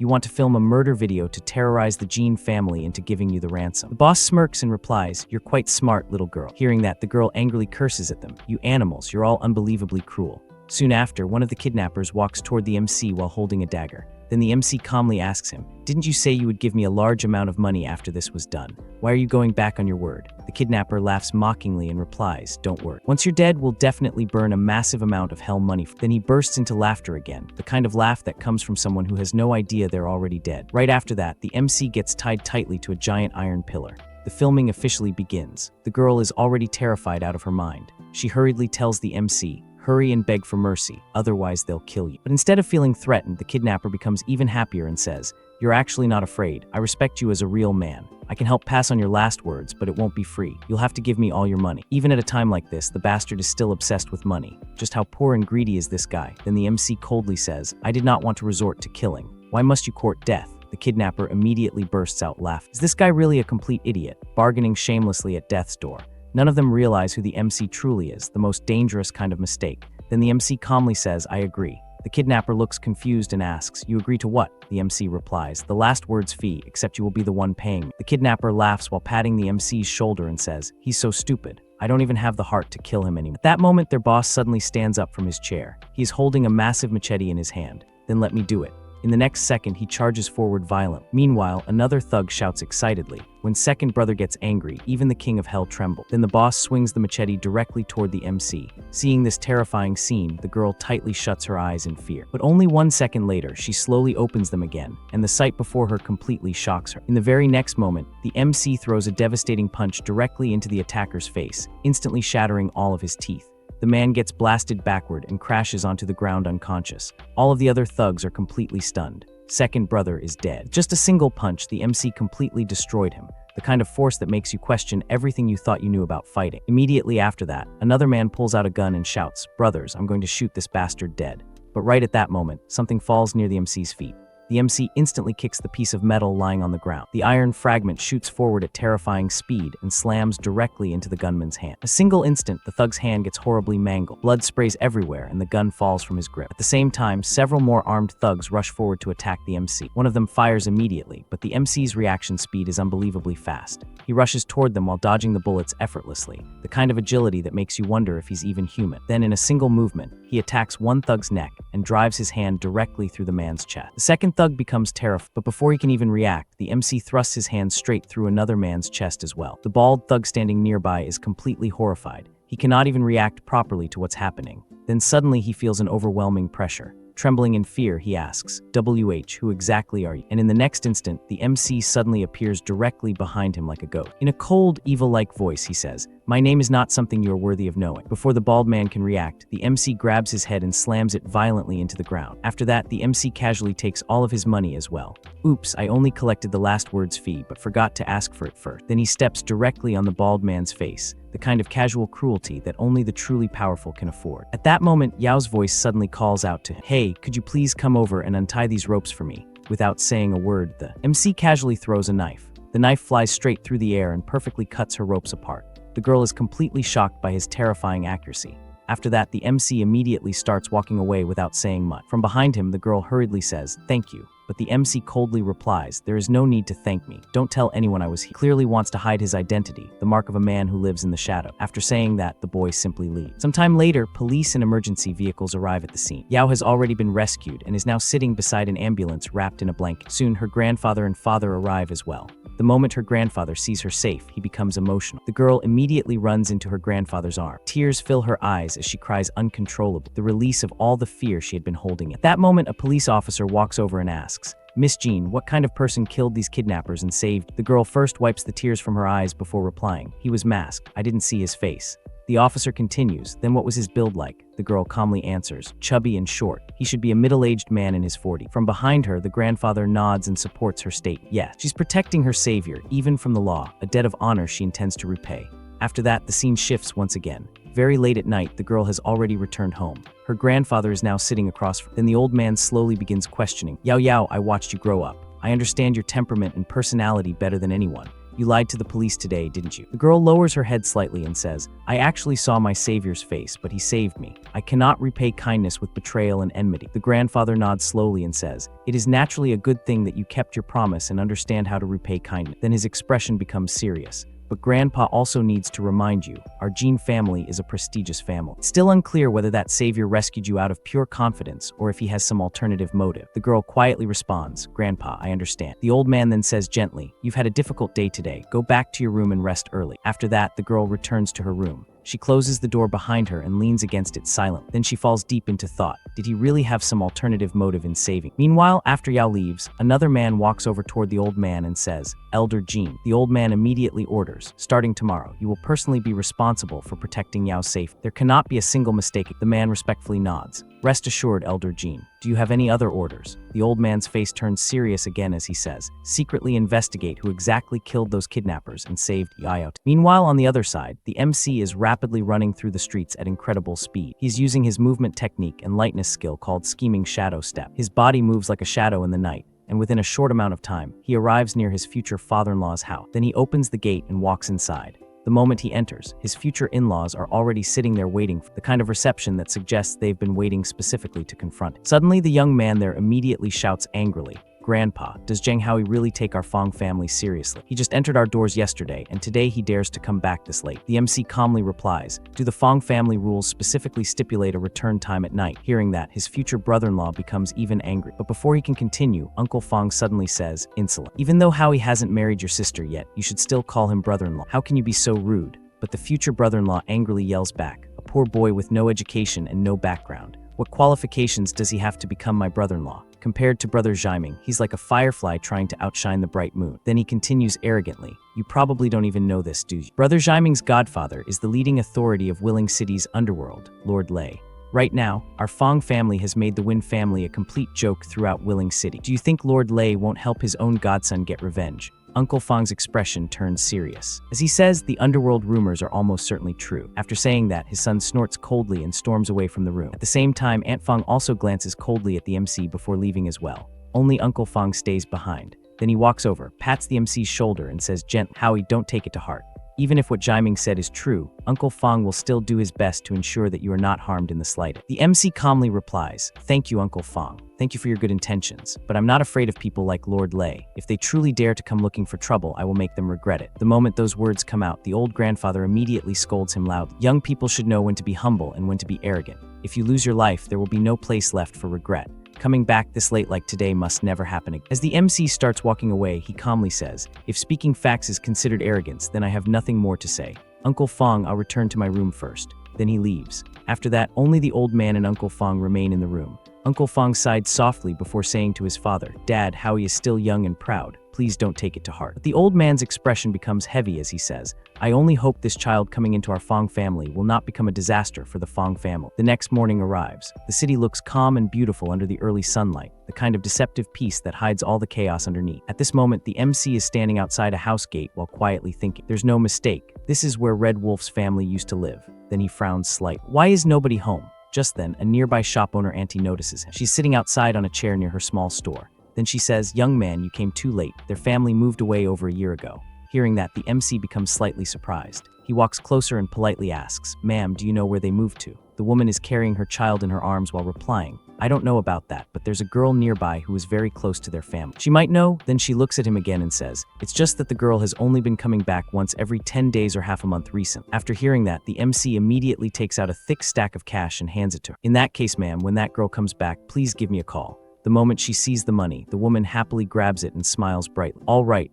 You want to film a murder video to terrorize the Jiang family into giving you the ransom." The boss smirks and replies, "You're quite smart, little girl." Hearing that, the girl angrily curses at them. "You animals, you're all unbelievably cruel." Soon after, one of the kidnappers walks toward the MC while holding a dagger. Then the MC calmly asks him, "Didn't you say you would give me a large amount of money after this was done? Why are you going back on your word?" The kidnapper laughs mockingly and replies, "Don't worry. Once you're dead, we'll definitely burn a massive amount of hell money." Then he bursts into laughter again, the kind of laugh that comes from someone who has no idea they're already dead. Right after that, the MC gets tied tightly to a giant iron pillar. The filming officially begins. The girl is already terrified out of her mind. She hurriedly tells the MC, "Hurry and beg for mercy, otherwise they'll kill you." But instead of feeling threatened, the kidnapper becomes even happier and says, "You're actually not afraid. I respect you as a real man. I can help pass on your last words, but it won't be free. You'll have to give me all your money." Even at a time like this, the bastard is still obsessed with money. Just how poor and greedy is this guy? Then the MC coldly says, "I did not want to resort to killing. Why must you court death?" The kidnapper immediately bursts out laughing. Is this guy really a complete idiot, bargaining shamelessly at death's door? None of them realize who the MC truly is, the most dangerous kind of mistake. Then the MC calmly says, "I agree." The kidnapper looks confused and asks, "You agree to what?" The MC replies, "The last word's fee, except you will be the one paying me." The kidnapper laughs while patting the MC's shoulder and says, "He's so stupid. I don't even have the heart to kill him anymore." At that moment, their boss suddenly stands up from his chair. He is holding a massive machete in his hand. "Then let me do it." In the next second, he charges forward violently. Meanwhile, another thug shouts excitedly. When second brother gets angry, even the king of hell trembles. Then the boss swings the machete directly toward the MC. Seeing this terrifying scene, the girl tightly shuts her eyes in fear. But only 1 second later, she slowly opens them again, and the sight before her completely shocks her. In the very next moment, the MC throws a devastating punch directly into the attacker's face, instantly shattering all of his teeth. The man gets blasted backward and crashes onto the ground unconscious. All of the other thugs are completely stunned. Second brother is dead. Just a single punch, the MC completely destroyed him. the kind of force that makes you question everything you thought you knew about fighting. Immediately after that, another man pulls out a gun and shouts, "Brothers, I'm going to shoot this bastard dead." But right at that moment, something falls near the MC's feet. The MC instantly kicks the piece of metal lying on the ground. The iron fragment shoots forward at terrifying speed and slams directly into the gunman's hand. A single instant, the thug's hand gets horribly mangled. Blood sprays everywhere and the gun falls from his grip. At the same time, several more armed thugs rush forward to attack the MC. One of them fires immediately, but the MC's reaction speed is unbelievably fast. He rushes toward them while dodging the bullets effortlessly, the kind of agility that makes you wonder if he's even human. Then in a single movement, he attacks one thug's neck and drives his hand directly through the man's chest. The second thug becomes terrified, but before he can even react, the MC thrusts his hand straight through another man's chest as well. The bald thug standing nearby is completely horrified. He cannot even react properly to what's happening. Then suddenly he feels an overwhelming pressure. Trembling in fear, he asks, "WH, who exactly are you?" And in the next instant, the MC suddenly appears directly behind him like a ghost. In a cold, evil-like voice, he says, "My name is not something you are worthy of knowing." Before the bald man can react, the MC grabs his head and slams it violently into the ground. After that, the MC casually takes all of his money as well. "Oops, I only collected the last word's fee, but forgot to ask for it first." Then he steps directly on the bald man's face, the kind of casual cruelty that only the truly powerful can afford. At that moment, Yao's voice suddenly calls out to him, "Hey, could you please come over and untie these ropes for me?" Without saying a word, the MC casually throws a knife. The knife flies straight through the air and perfectly cuts her ropes apart. The girl is completely shocked by his terrifying accuracy. After that, the MC immediately starts walking away without saying much. From behind him, the girl hurriedly says, "Thank you." But the MC coldly replies, "There is no need to thank me. Don't tell anyone I was here." He clearly wants to hide his identity, the mark of a man who lives in the shadow. After saying that, the boy simply leaves. Sometime later, police and emergency vehicles arrive at the scene. Yao has already been rescued and is now sitting beside an ambulance wrapped in a blanket. Soon, her grandfather and father arrive as well. The moment her grandfather sees her safe, he becomes emotional. The girl immediately runs into her grandfather's arm. Tears fill her eyes as she cries uncontrollably, the release of all the fear she had been holding in. At that moment, a police officer walks over and asks, "Miss Jean, what kind of person killed these kidnappers and saved?" The girl first wipes the tears from her eyes before replying, "He was masked. I didn't see his face." The officer continues, "Then what was his build like?" The girl calmly answers, "Chubby and short. He should be a middle-aged man in his 40s. From behind her, the grandfather nods and supports her statement. Yes, she's protecting her savior, even from the law, a debt of honor she intends to repay. After that, the scene shifts once again. Very late at night, the girl has already returned home. Her grandfather is now sitting across from her. Then the old man slowly begins questioning, "Yao Yao, I watched you grow up. I understand your temperament and personality better than anyone. You lied to the police today, didn't you?" The girl lowers her head slightly and says, "I actually saw my savior's face, but he saved me. I cannot repay kindness with betrayal and enmity." The grandfather nods slowly and says, "It is naturally a good thing that you kept your promise and understand how to repay kindness." Then his expression becomes serious. "But Grandpa also needs to remind you, our Jean family is a prestigious family." It's still unclear whether that savior rescued you out of pure confidence or if he has some alternative motive. The girl quietly responds, "Grandpa, I understand." The old man then says gently, "You've had a difficult day today. Go back to your room and rest early." After that, the girl returns to her room. She closes the door behind her and leans against it silently. Then she falls deep into thought. Did he really have some alternative motive in saving? Meanwhile, after Yao leaves, another man walks over toward the old man and says, "Elder Jean." The old man immediately orders, "Starting tomorrow, you will personally be responsible for protecting Yao's safety. There cannot be a single mistake." The man respectfully nods. "Rest assured, Elder Jean. Do you have any other orders?" The old man's face turns serious again as he says, "Secretly investigate who exactly killed those kidnappers and saved Yao." Meanwhile, on the other side, the MC is rapidly running through the streets at incredible speed. He's using his movement technique and lightness skill called Scheming Shadow Step. His body moves like a shadow in the night, and within a short amount of time, he arrives near his future father-in-law's house. Then he opens the gate and walks inside. The moment he enters, his future in-laws are already sitting there waiting for the kind of reception that suggests they've been waiting specifically to confront him. Suddenly, the young man there immediately shouts angrily, "Grandpa, does Jiang Hao really take our Feng family seriously? He just entered our doors yesterday, and today he dares to come back this late." The MC calmly replies, "Do the Feng family rules specifically stipulate a return time at night?" Hearing that, his future brother-in-law becomes even angry. But before he can continue, Uncle Feng suddenly says, "Insolent. Even though Howie hasn't married your sister yet, you should still call him brother-in-law. How can you be so rude?" But the future brother-in-law angrily yells back, "A poor boy with no education and no background. What qualifications does he have to become my brother-in-law? Compared to Brother Zhaiming, he's like a firefly trying to outshine the bright moon." Then he continues arrogantly, "You probably don't even know this, do you? Brother Zhaiming's godfather is the leading authority of Willing City's underworld, Lord Lei. Right now, our Feng family has made the Win family a complete joke throughout Willing City. Do you think Lord Lei won't help his own godson get revenge?" Uncle Feng's expression turns serious. As he says, the underworld rumors are almost certainly true. After saying that, his son snorts coldly and storms away from the room. At the same time, Aunt Feng also glances coldly at the MC before leaving as well. Only Uncle Feng stays behind. Then he walks over, pats the MC's shoulder and says gently, "Howie, don't take it to heart. Even if what Jiaming said is true, Uncle Feng will still do his best to ensure that you are not harmed in the slightest." The MC calmly replies, "Thank you, Uncle Feng. Thank you for your good intentions, but I'm not afraid of people like Lord Lei. If they truly dare to come looking for trouble, I will make them regret it." The moment those words come out, the old grandfather immediately scolds him loudly. Young people should know when to be humble and when to be arrogant. If you lose your life, there will be no place left for regret. Coming back this late like today must never happen again. As the MC starts walking away, he calmly says, "If speaking facts is considered arrogance, then I have nothing more to say. Uncle Feng, I'll return to my room first." Then he leaves. After that, only the old man and Uncle Feng remain in the room. Uncle Feng sighed softly before saying to his father, "Dad, Howie is still young and proud. Please don't take it to heart." But the old man's expression becomes heavy as he says, "I only hope this child coming into our Feng family will not become a disaster for the Feng family." The next morning arrives. The city looks calm and beautiful under the early sunlight, the kind of deceptive peace that hides all the chaos underneath. At this moment, the MC is standing outside a house gate while quietly thinking. There's no mistake. This is where Red Wolf's family used to live. Then he frowns slightly. Why is nobody home? Just then, a nearby shop owner auntie notices him. She's sitting outside on a chair near her small store. Then she says, "Young man, you came too late. Their family moved away over a year ago." Hearing that, the MC becomes slightly surprised. He walks closer and politely asks, "Ma'am, do you know where they moved to?" The woman is carrying her child in her arms while replying, "I don't know about that, but there's a girl nearby who is very close to their family. She might know." Then she looks at him again and says, "It's just that the girl has only been coming back once every 10 days or half a month recent." After hearing that, the MC immediately takes out a thick stack of cash and hands it to her. "In that case, ma'am, when that girl comes back, please give me a call." The moment she sees the money, the woman happily grabs it and smiles brightly. All right,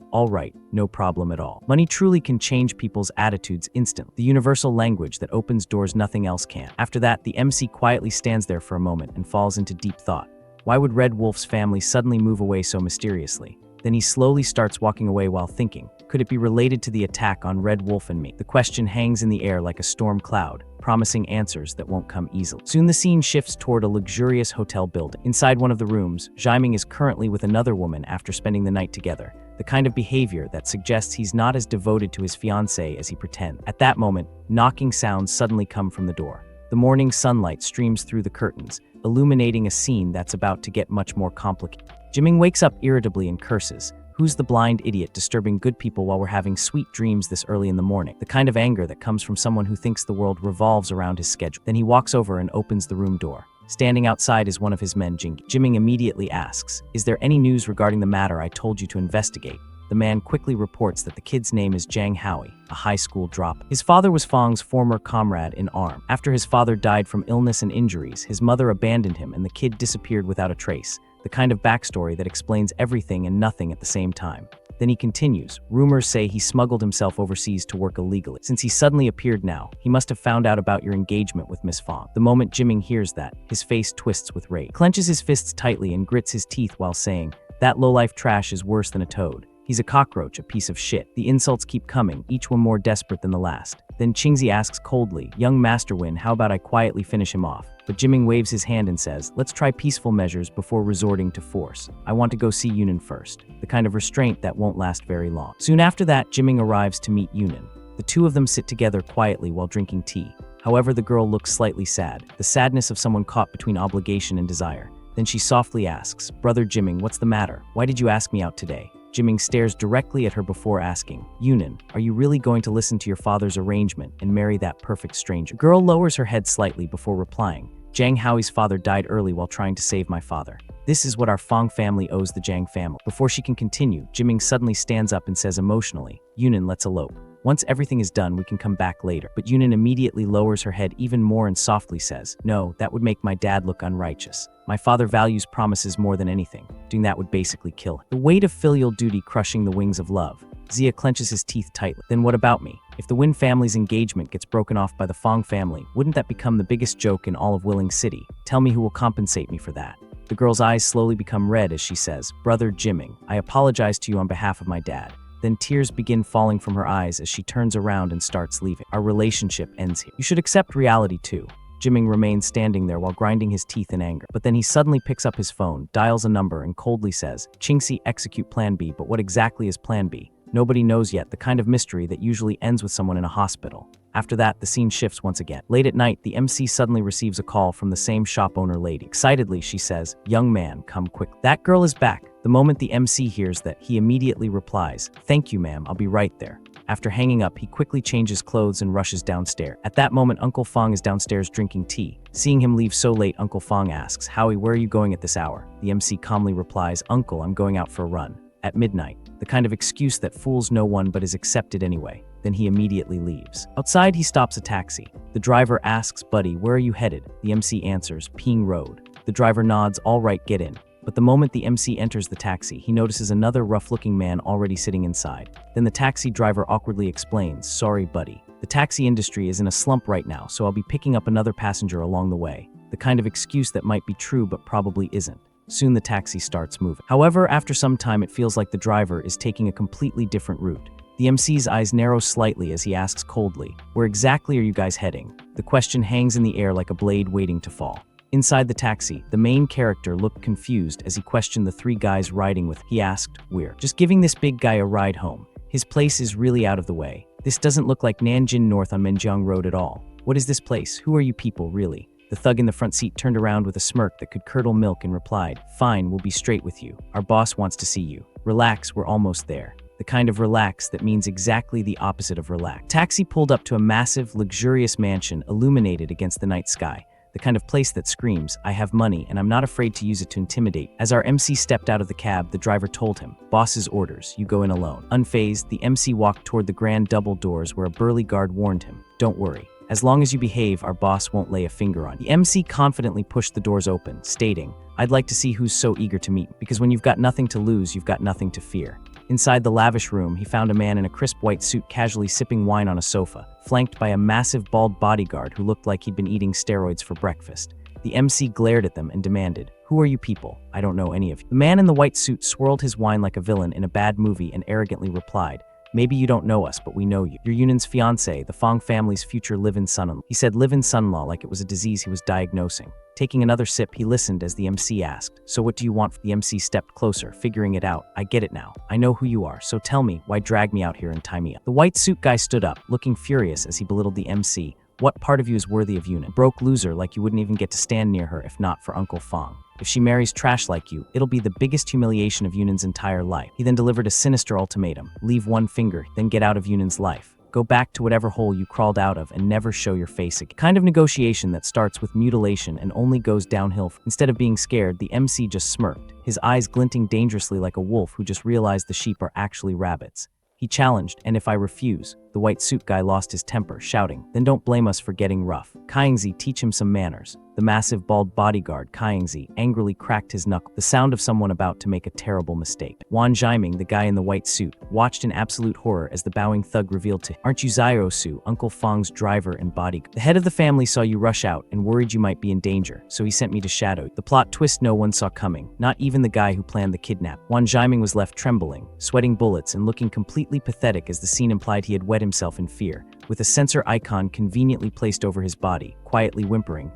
no problem at all." Money truly can change people's attitudes instantly. The universal language that opens doors nothing else can. After that, the MC quietly stands there for a moment and falls into deep thought. Why would Red Wolf's family suddenly move away so mysteriously? Then he slowly starts walking away while thinking, could it be related to the attack on Red Wolf and me? The question hangs in the air like a storm cloud, promising answers that won't come easily. Soon the scene shifts toward a luxurious hotel building. Inside one of the rooms, Jiaming is currently with another woman after spending the night together, the kind of behavior that suggests he's not as devoted to his fiancée as he pretends. At that moment, knocking sounds suddenly come from the door. The morning sunlight streams through the curtains, illuminating a scene that's about to get much more complicated. Jiaming wakes up irritably and curses. Who's the blind idiot disturbing good people while we're having sweet dreams this early in the morning? The kind of anger that comes from someone who thinks the world revolves around his schedule. Then he walks over and opens the room door. Standing outside is one of his men, Jing. Jiaming immediately asks, "Is there any news regarding the matter I told you to investigate?" The man quickly reports that the kid's name is Jiang Hao, a high school dropout. His father was Feng's former comrade in arms. After his father died from illness and injuries, his mother abandoned him and the kid disappeared without a trace. The kind of backstory that explains everything and nothing at the same time. Then he continues, "Rumors say he smuggled himself overseas to work illegally. Since he suddenly appeared now, he must have found out about your engagement with Miss Feng." The moment Jiaming hears that, his face twists with rage. He clenches his fists tightly and grits his teeth while saying, "That lowlife trash is worse than a toad. He's a cockroach, a piece of shit." The insults keep coming, each one more desperate than the last. Then Qingzi asks coldly, "Young Master Win, how about I quietly finish him off?" But Jiaming waves his hand and says, "Let's try peaceful measures before resorting to force. I want to go see Yunan first." The kind of restraint that won't last very long. Soon after that, Jiaming arrives to meet Yunan. The two of them sit together quietly while drinking tea. However, the girl looks slightly sad, the sadness of someone caught between obligation and desire. Then she softly asks, "Brother Jiaming, what's the matter? Why did you ask me out today?" Jiaming stares directly at her before asking, "Yunan, are you really going to listen to your father's arrangement and marry that perfect stranger?" The girl lowers her head slightly before replying, "Jiang Hao's father died early while trying to save my father. This is what our Feng family owes the Jiang family." Before she can continue, Jiaming suddenly stands up and says emotionally, "Yunan, let's elope. Once everything is done, we can come back later." But Yunan immediately lowers her head even more and softly says, "No, that would make my dad look unrighteous. My father values promises more than anything. Doing that would basically kill him." The weight of filial duty crushing the wings of love. Zia clenches his teeth tightly. "Then what about me? If the Win family's engagement gets broken off by the Feng family, wouldn't that become the biggest joke in all of Willing City? Tell me who will compensate me for that." The girl's eyes slowly become red as she says, "Brother Jiaming, I apologize to you on behalf of my dad." Then tears begin falling from her eyes as she turns around and starts leaving. "Our relationship ends here. You should accept reality too." Jiaming remains standing there while grinding his teeth in anger. But then he suddenly picks up his phone, dials a number, and coldly says, "Qingxi, execute Plan B." But what exactly is Plan B? Nobody knows yet, the kind of mystery that usually ends with someone in a hospital. After that, the scene shifts once again. Late at night, the MC suddenly receives a call from the same shop owner lady. Excitedly, she says, "Young man, come quick. That girl is back." The moment the MC hears that, he immediately replies, "Thank you, ma'am, I'll be right there." After hanging up, he quickly changes clothes and rushes downstairs. At that moment, Uncle Feng is downstairs drinking tea. Seeing him leave so late, Uncle Feng asks, "Howie, where are you going at this hour?" The MC calmly replies, "Uncle, I'm going out for a run." At midnight, the kind of excuse that fools no one but is accepted anyway. Then he immediately leaves. Outside, he stops a taxi. The driver asks, "Buddy, where are you headed?" The MC answers, "Ping Road." The driver nods, "All right, get in." But the moment the MC enters the taxi, he notices another rough-looking man already sitting inside. Then the taxi driver awkwardly explains, "Sorry, buddy. The taxi industry is in a slump right now, so I'll be picking up another passenger along the way." The kind of excuse that might be true but probably isn't. Soon the taxi starts moving. However, after some time, it feels like the driver is taking a completely different route. The MC's eyes narrow slightly as he asks coldly, "Where exactly are you guys heading?" The question hangs in the air like a blade waiting to fall. Inside the taxi, the main character looked confused as he questioned the three guys riding with him. He asked, "We're just giving this big guy a ride home. His place is really out of the way. This doesn't look like Nanjing North on Menjiang Road at all. What is this place? Who are you people, really?" The thug in the front seat turned around with a smirk that could curdle milk and replied, "Fine, we'll be straight with you. Our boss wants to see you. Relax, we're almost there." The kind of relax that means exactly the opposite of relax. Taxi pulled up to a massive, luxurious mansion illuminated against the night sky. The kind of place that screams, "I have money and I'm not afraid to use it to intimidate." As our MC stepped out of the cab, the driver told him, "Boss's orders, you go in alone." Unfazed, the MC walked toward the grand double doors where a burly guard warned him, "Don't worry. As long as you behave, our boss won't lay a finger on you." The MC confidently pushed the doors open, stating, "I'd like to see who's so eager to meet, because when you've got nothing to lose, you've got nothing to fear." Inside the lavish room, he found a man in a crisp white suit casually sipping wine on a sofa, flanked by a massive bald bodyguard who looked like he'd been eating steroids for breakfast. The MC glared at them and demanded, "Who are you people? I don't know any of you." The man in the white suit swirled his wine like a villain in a bad movie and arrogantly replied, "Maybe you don't know us, but we know you. You're Yunan's fiance, the Feng family's future live-in son-in-law." He said live-in son-in-law like it was a disease he was diagnosing. Taking another sip, he listened as the MC asked, "So what do you want?" The MC stepped closer, figuring it out. "I get it now. I know who you are, so tell me, why drag me out here and tie me up?" The white suit guy stood up, looking furious as he belittled the MC. "What part of you is worthy of Yunan? Broke loser like you wouldn't even get to stand near her if not for Uncle Feng. If she marries trash like you, it'll be the biggest humiliation of Yunan's entire life." He then delivered a sinister ultimatum. "Leave one finger, then get out of Yunan's life. Go back to whatever hole you crawled out of and never show your face again." Kind of negotiation that starts with mutilation and only goes downhill. Instead of being scared, the MC just smirked, his eyes glinting dangerously like a wolf who just realized the sheep are actually rabbits. He challenged, "And if I refuse?" The white suit guy lost his temper, shouting, "Then don't blame us for getting rough. Kaingzi, teach him some manners." The massive bald bodyguard, Kaingzi, angrily cracked his knuckle, the sound of someone about to make a terrible mistake. Wan Jiming, the guy in the white suit, watched in absolute horror as the bowing thug revealed to him, "Aren't you Zairosu, Uncle Feng's driver and bodyguard? The head of the family saw you rush out and worried you might be in danger, so he sent me to shadow you." The plot twist no one saw coming, not even the guy who planned the kidnap. Wan Jiming was left trembling, sweating bullets and looking completely pathetic as the scene implied he had wet himself in fear, with a sensor icon conveniently placed over his body, quietly whimpering,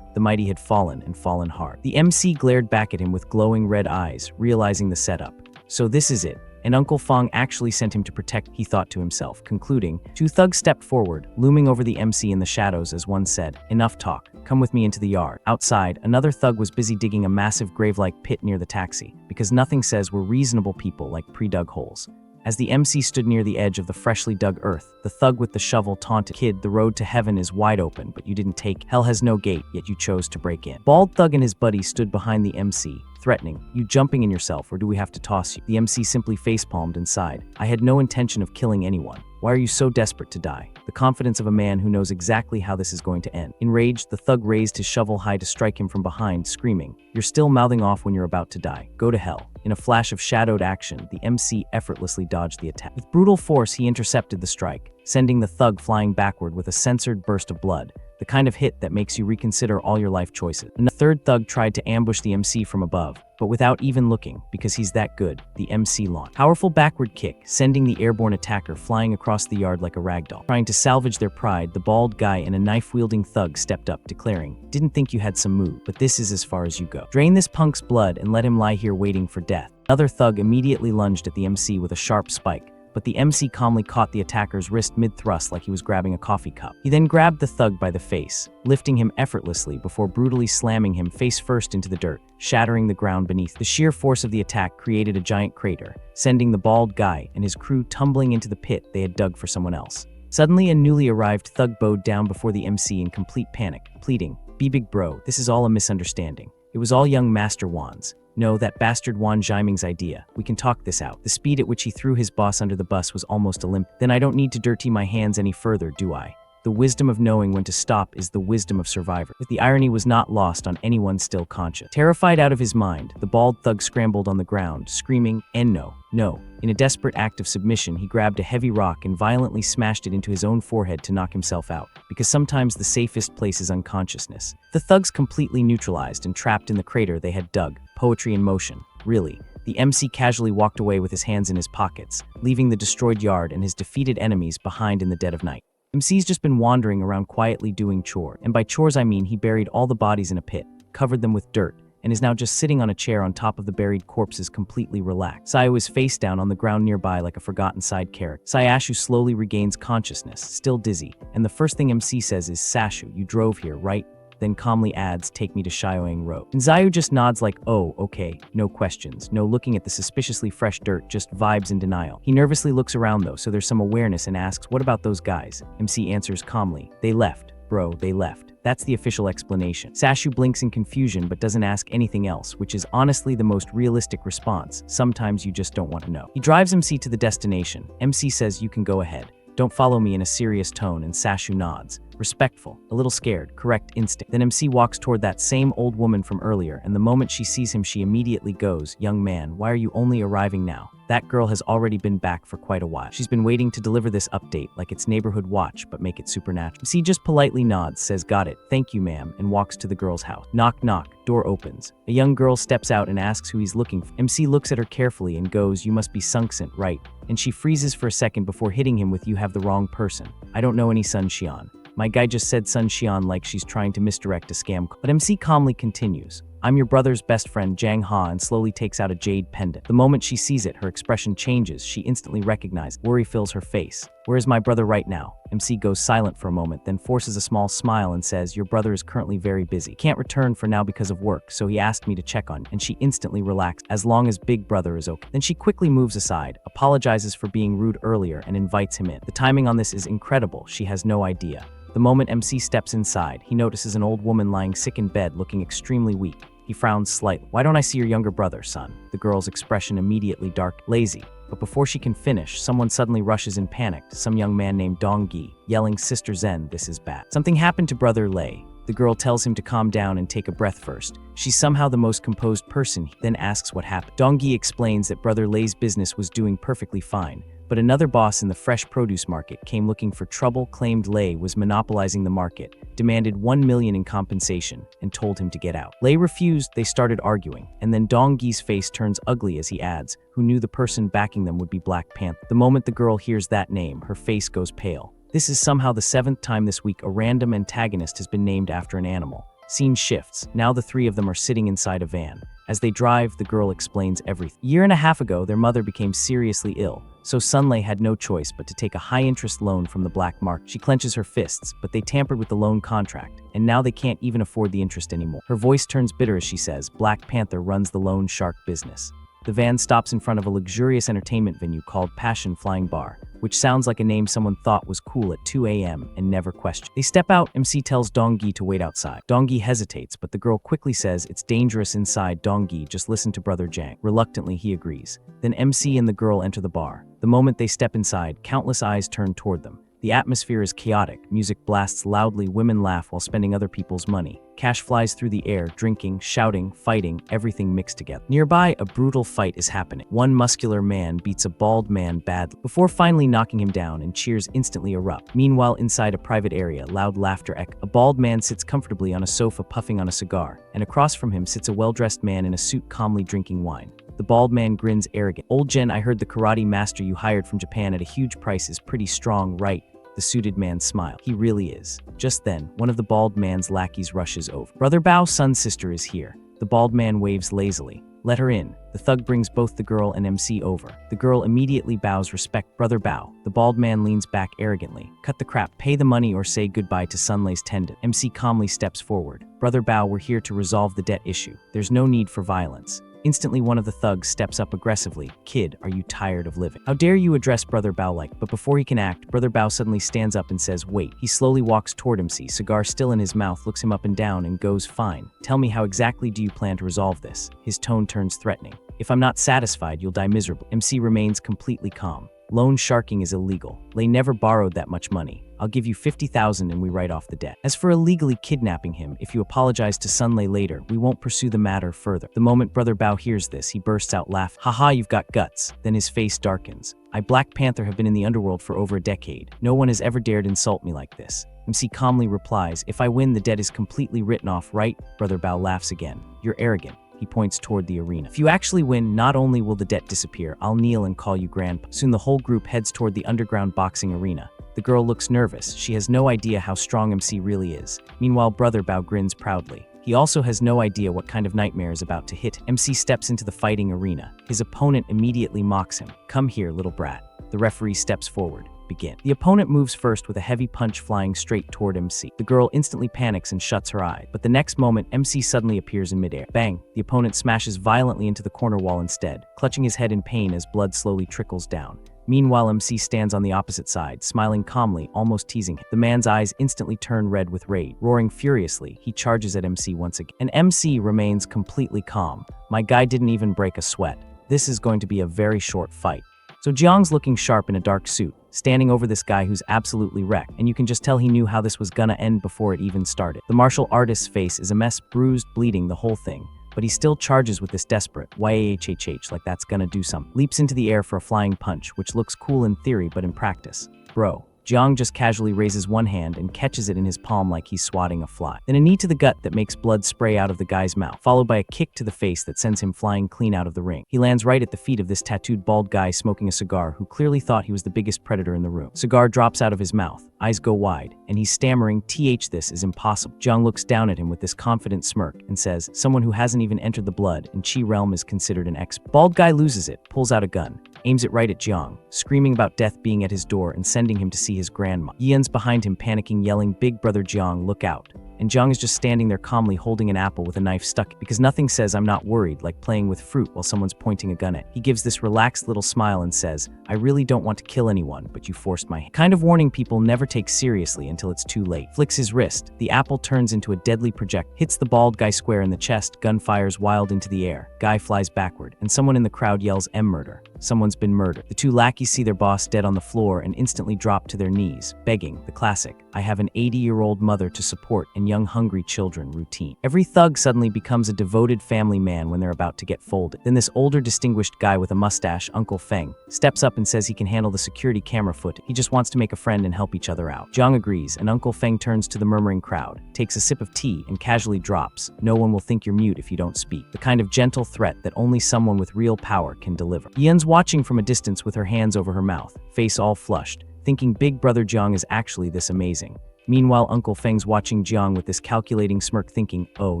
The mighty had fallen, and fallen hard. The MC glared back at him with glowing red eyes, realizing the setup. So this is it. And Uncle Feng actually sent him to protect, he thought to himself, concluding. Two thugs stepped forward, looming over the MC in the shadows as one said, "Enough talk, come with me into the yard." Outside, another thug was busy digging a massive grave-like pit near the taxi, because nothing says we're reasonable people like pre-dug holes. As the MC stood near the edge of the freshly dug earth, the thug with the shovel taunted, "Kid, the road to heaven is wide open, but you didn't take. Hell has no gate, yet you chose to break in." Bald thug and his buddy stood behind the MC, threatening, "You jumping in yourself, or do we have to toss you?" The MC simply facepalmed and sighed, "I had no intention of killing anyone. Why are you so desperate to die?" The confidence of a man who knows exactly how this is going to end. Enraged, the thug raised his shovel high to strike him from behind, screaming, "You're still mouthing off when you're about to die. Go to hell." In a flash of shadowed action, the MC effortlessly dodged the attack. With brutal force, he intercepted the strike, sending the thug flying backward with a censored burst of blood, the kind of hit that makes you reconsider all your life choices. A third thug tried to ambush the MC from above, but without even looking, because he's that good, the MC launched a powerful backward kick, sending the airborne attacker flying across the yard like a ragdoll. Trying to salvage their pride, the bald guy and a knife-wielding thug stepped up, declaring, "Didn't think you had some move, but this is as far as you go. Drain this punk's blood and let him lie here waiting for death." Another thug immediately lunged at the MC with a sharp spike, but the MC calmly caught the attacker's wrist mid-thrust like he was grabbing a coffee cup. He then grabbed the thug by the face, lifting him effortlessly before brutally slamming him face first into the dirt, shattering the ground beneath. The sheer force of the attack created a giant crater, sending the bald guy and his crew tumbling into the pit they had dug for someone else. Suddenly, a newly arrived thug bowed down before the MC in complete panic, pleading, "Be big bro, this is all a misunderstanding. It was all young Master Wan's. No, that bastard Wan Jiming's idea. We can talk this out." The speed at which he threw his boss under the bus was almost Olympic. "Then I don't need to dirty my hands any further, do I? The wisdom of knowing when to stop is the wisdom of survivor." But the irony was not lost on anyone still conscious. Terrified out of his mind, the bald thug scrambled on the ground, screaming, "No, no." In a desperate act of submission, he grabbed a heavy rock and violently smashed it into his own forehead to knock himself out, because sometimes the safest place is unconsciousness. The thugs completely neutralized and trapped in the crater they had dug, poetry in motion. Really. The MC casually walked away with his hands in his pockets, leaving the destroyed yard and his defeated enemies behind in the dead of night. MC's just been wandering around quietly doing chores, and by chores I mean he buried all the bodies in a pit, covered them with dirt, and is now just sitting on a chair on top of the buried corpses completely relaxed. Sayu is face down on the ground nearby like a forgotten side character. Sayashu slowly regains consciousness, still dizzy, and the first thing MC says is, "Sashu, you drove here, right?" Then calmly adds, "Take me to Shioang Road." And Zayu just nods like, "Oh, okay, no questions, no looking at the suspiciously fresh dirt, just vibes in denial." He nervously looks around though, so there's some awareness, and asks, "What about those guys?" MC answers calmly, "They left, bro, they left." That's the official explanation. Sashu blinks in confusion but doesn't ask anything else, which is honestly the most realistic response. Sometimes you just don't want to know. He drives MC to the destination. MC says, "You can go ahead. Don't follow me," in a serious tone, and Sashu nods. Respectful, a little scared, correct instinct. Then MC walks toward that same old woman from earlier, and the moment she sees him she immediately goes, "Young man, why are you only arriving now? That girl has already been back for quite a while. She's been waiting to deliver this update like it's neighborhood watch, but make it supernatural." MC just politely nods, says, "Got it, thank you ma'am," and walks to the girl's house. Knock knock, door opens. A young girl steps out and asks who he's looking for. MC looks at her carefully and goes, "You must be Sungsin, right?" And she freezes for a second before hitting him with, "You have the wrong person. I don't know any Sun Xian. My guy just said Sun Xian like she's trying to misdirect a scam." But MC calmly continues, "I'm your brother's best friend, Jiang Hao," and slowly takes out a jade pendant. The moment she sees it, her expression changes. She instantly recognizes. Worry fills her face. "Where is my brother right now?" MC goes silent for a moment, then forces a small smile and says, "Your brother is currently very busy. Can't return for now because of work, so he asked me to check on you." And she instantly relaxed, "As long as big brother is okay." Then she quickly moves aside, apologizes for being rude earlier, and invites him in. The timing on this is incredible. She has no idea. The moment MC steps inside, he notices an old woman lying sick in bed, looking extremely weak. He frowns slightly. "Why don't I see your younger brother, son?" The girl's expression immediately dark, lazy. But before she can finish, someone suddenly rushes in panic, some young man named Dong Gi, yelling, "Sister Zen, this is bad. Something happened to brother Lei." The girl tells him to calm down and take a breath first. She's somehow the most composed person. He then asks what happened. Dong Gi explains that brother Lei's business was doing perfectly fine, but another boss in the fresh produce market came looking for trouble, claimed Lei was monopolizing the market, demanded 1 million in compensation, and told him to get out. Lei refused. They started arguing, and then Dong Gi's face turns ugly as he adds, "Who knew the person backing them would be Black Panther?" The moment the girl hears that name, her face goes pale. This is somehow the 7th time this week a random antagonist has been named after an animal. Scene shifts. Now the three of them are sitting inside a van. As they drive, the girl explains everything. A year and a half ago, their mother became seriously ill, so Sunlei had no choice but to take a high-interest loan from the black market. She clenches her fists, but they tampered with the loan contract, and now they can't even afford the interest anymore. Her voice turns bitter as she says, "Black Panther runs the loan shark business." The van stops in front of a luxurious entertainment venue called Passion Flying Bar, which sounds like a name someone thought was cool at 2 a.m. and never questioned. They step out. MC tells Dong Gi to wait outside. Dong Gi hesitates, but the girl quickly says it's dangerous inside. Dong Gi, just listen to brother Jiang. Reluctantly, he agrees. Then MC and the girl enter the bar. The moment they step inside, countless eyes turn toward them. The atmosphere is chaotic. Music blasts loudly, women laugh while spending other people's money. Cash flies through the air, drinking, shouting, fighting, everything mixed together. Nearby, a brutal fight is happening. One muscular man beats a bald man badly, before finally knocking him down, and cheers instantly erupt. Meanwhile, inside a private area, loud laughter echoes. A bald man sits comfortably on a sofa puffing on a cigar, and across from him sits a well-dressed man in a suit calmly drinking wine. The bald man grins arrogant. "Old Jen, I heard the karate master you hired from Japan at a huge price is pretty strong, right?" The suited man smiled. "He really is." Just then, one of the bald man's lackeys rushes over. "Brother Bao, son's sister is here." The bald man waves lazily. Let her in. The thug brings both the girl and MC over. The girl immediately bows respect. Brother bow. The bald man leans back arrogantly. Cut the crap. Pay the money or say goodbye to Sunlay's tendon. MC calmly steps forward. Brother bow, we're here to resolve the debt issue. There's no need for violence. Instantly, one of the thugs steps up aggressively. Kid, are you tired of living? How dare you address Brother Bao like? But before he can act, Brother Bao suddenly stands up and says, wait. He slowly walks toward MC, cigar still in his mouth, looks him up and down and goes, fine. Tell me, how exactly do you plan to resolve this? His tone turns threatening. If I'm not satisfied, you'll die miserably. MC remains completely calm. Loan sharking is illegal. Lei never borrowed that much money. I'll give you 50,000 and we write off the debt. As for illegally kidnapping him, if you apologize to Sunlay later, we won't pursue the matter further. The moment Brother Bao hears this, he bursts out laughing. Haha, you've got guts. Then his face darkens. I, Black Panther, have been in the underworld for over a decade. No one has ever dared insult me like this. MC calmly replies, if I win, the debt is completely written off, right? Brother Bao laughs again. You're arrogant. He points toward the arena. If you actually win, not only will the debt disappear, I'll kneel and call you grandpa. Soon the whole group heads toward the underground boxing arena. The girl looks nervous. She has no idea how strong MC really is. Meanwhile, Brother Bao grins proudly. He also has no idea what kind of nightmare is about to hit. MC steps into the fighting arena. His opponent immediately mocks him. Come here, little brat. The referee steps forward. Begin. The opponent moves first with a heavy punch flying straight toward MC. The girl instantly panics and shuts her eye, but the next moment, MC suddenly appears in midair. Bang! The opponent smashes violently into the corner wall instead, clutching his head in pain as blood slowly trickles down. Meanwhile, MC stands on the opposite side, smiling calmly, almost teasing him. The man's eyes instantly turn red with rage. Roaring furiously, he charges at MC once again. And MC remains completely calm. My guy didn't even break a sweat. This is going to be a very short fight. So Jiang's looking sharp in a dark suit, standing over this guy who's absolutely wrecked, and you can just tell he knew how this was gonna end before it even started. The martial artist's face is a mess, bruised, bleeding, the whole thing. But he still charges with this desperate, YAHHH, like that's gonna do something. Leaps into the air for a flying punch, which looks cool in theory, but in practice. Bro. Jiang just casually raises one hand and catches it in his palm like he's swatting a fly. Then a knee to the gut that makes blood spray out of the guy's mouth, followed by a kick to the face that sends him flying clean out of the ring. He lands right at the feet of this tattooed bald guy smoking a cigar who clearly thought he was the biggest predator in the room. Cigar drops out of his mouth, eyes go wide, and he's stammering, this is impossible. Jiang looks down at him with this confident smirk and says, someone who hasn't even entered the blood in Qi realm is considered an expert. Bald guy loses it, pulls out a gun, aims it right at Jiang, screaming about death being at his door and sending him to see his grandma. Yian's behind him panicking, yelling, big brother Jiang, look out. And Jiang is just standing there calmly holding an apple with a knife stuck, because nothing says I'm not worried like playing with fruit while someone's pointing a gun at. He gives this relaxed little smile and says, I really don't want to kill anyone, but you forced my hand. Kind of warning people never take seriously until it's too late. Flicks his wrist. The apple turns into a deadly projectile, hits the bald guy square in the chest, gun fires wild into the air. Guy flies backward, and someone in the crowd yells, murder. Someone's been murdered. The two lackeys see their boss dead on the floor and instantly drop to their knees, begging, the classic, I have an 80-year-old mother to support and young hungry children routine. Every thug suddenly becomes a devoted family man when they're about to get folded. Then this older distinguished guy with a mustache, Uncle Feng, steps up and says he can handle the security camera footage. He just wants to make a friend and help each other out. Jiang agrees, and Uncle Feng turns to the murmuring crowd, takes a sip of tea, and casually drops, no one will think you're mute if you don't speak. The kind of gentle threat that only someone with real power can deliver. Yian's watching from a distance with her hands over her mouth, face all flushed, thinking big brother Jiang is actually this amazing. Meanwhile, Uncle Feng's watching Jiang with this calculating smirk thinking, oh,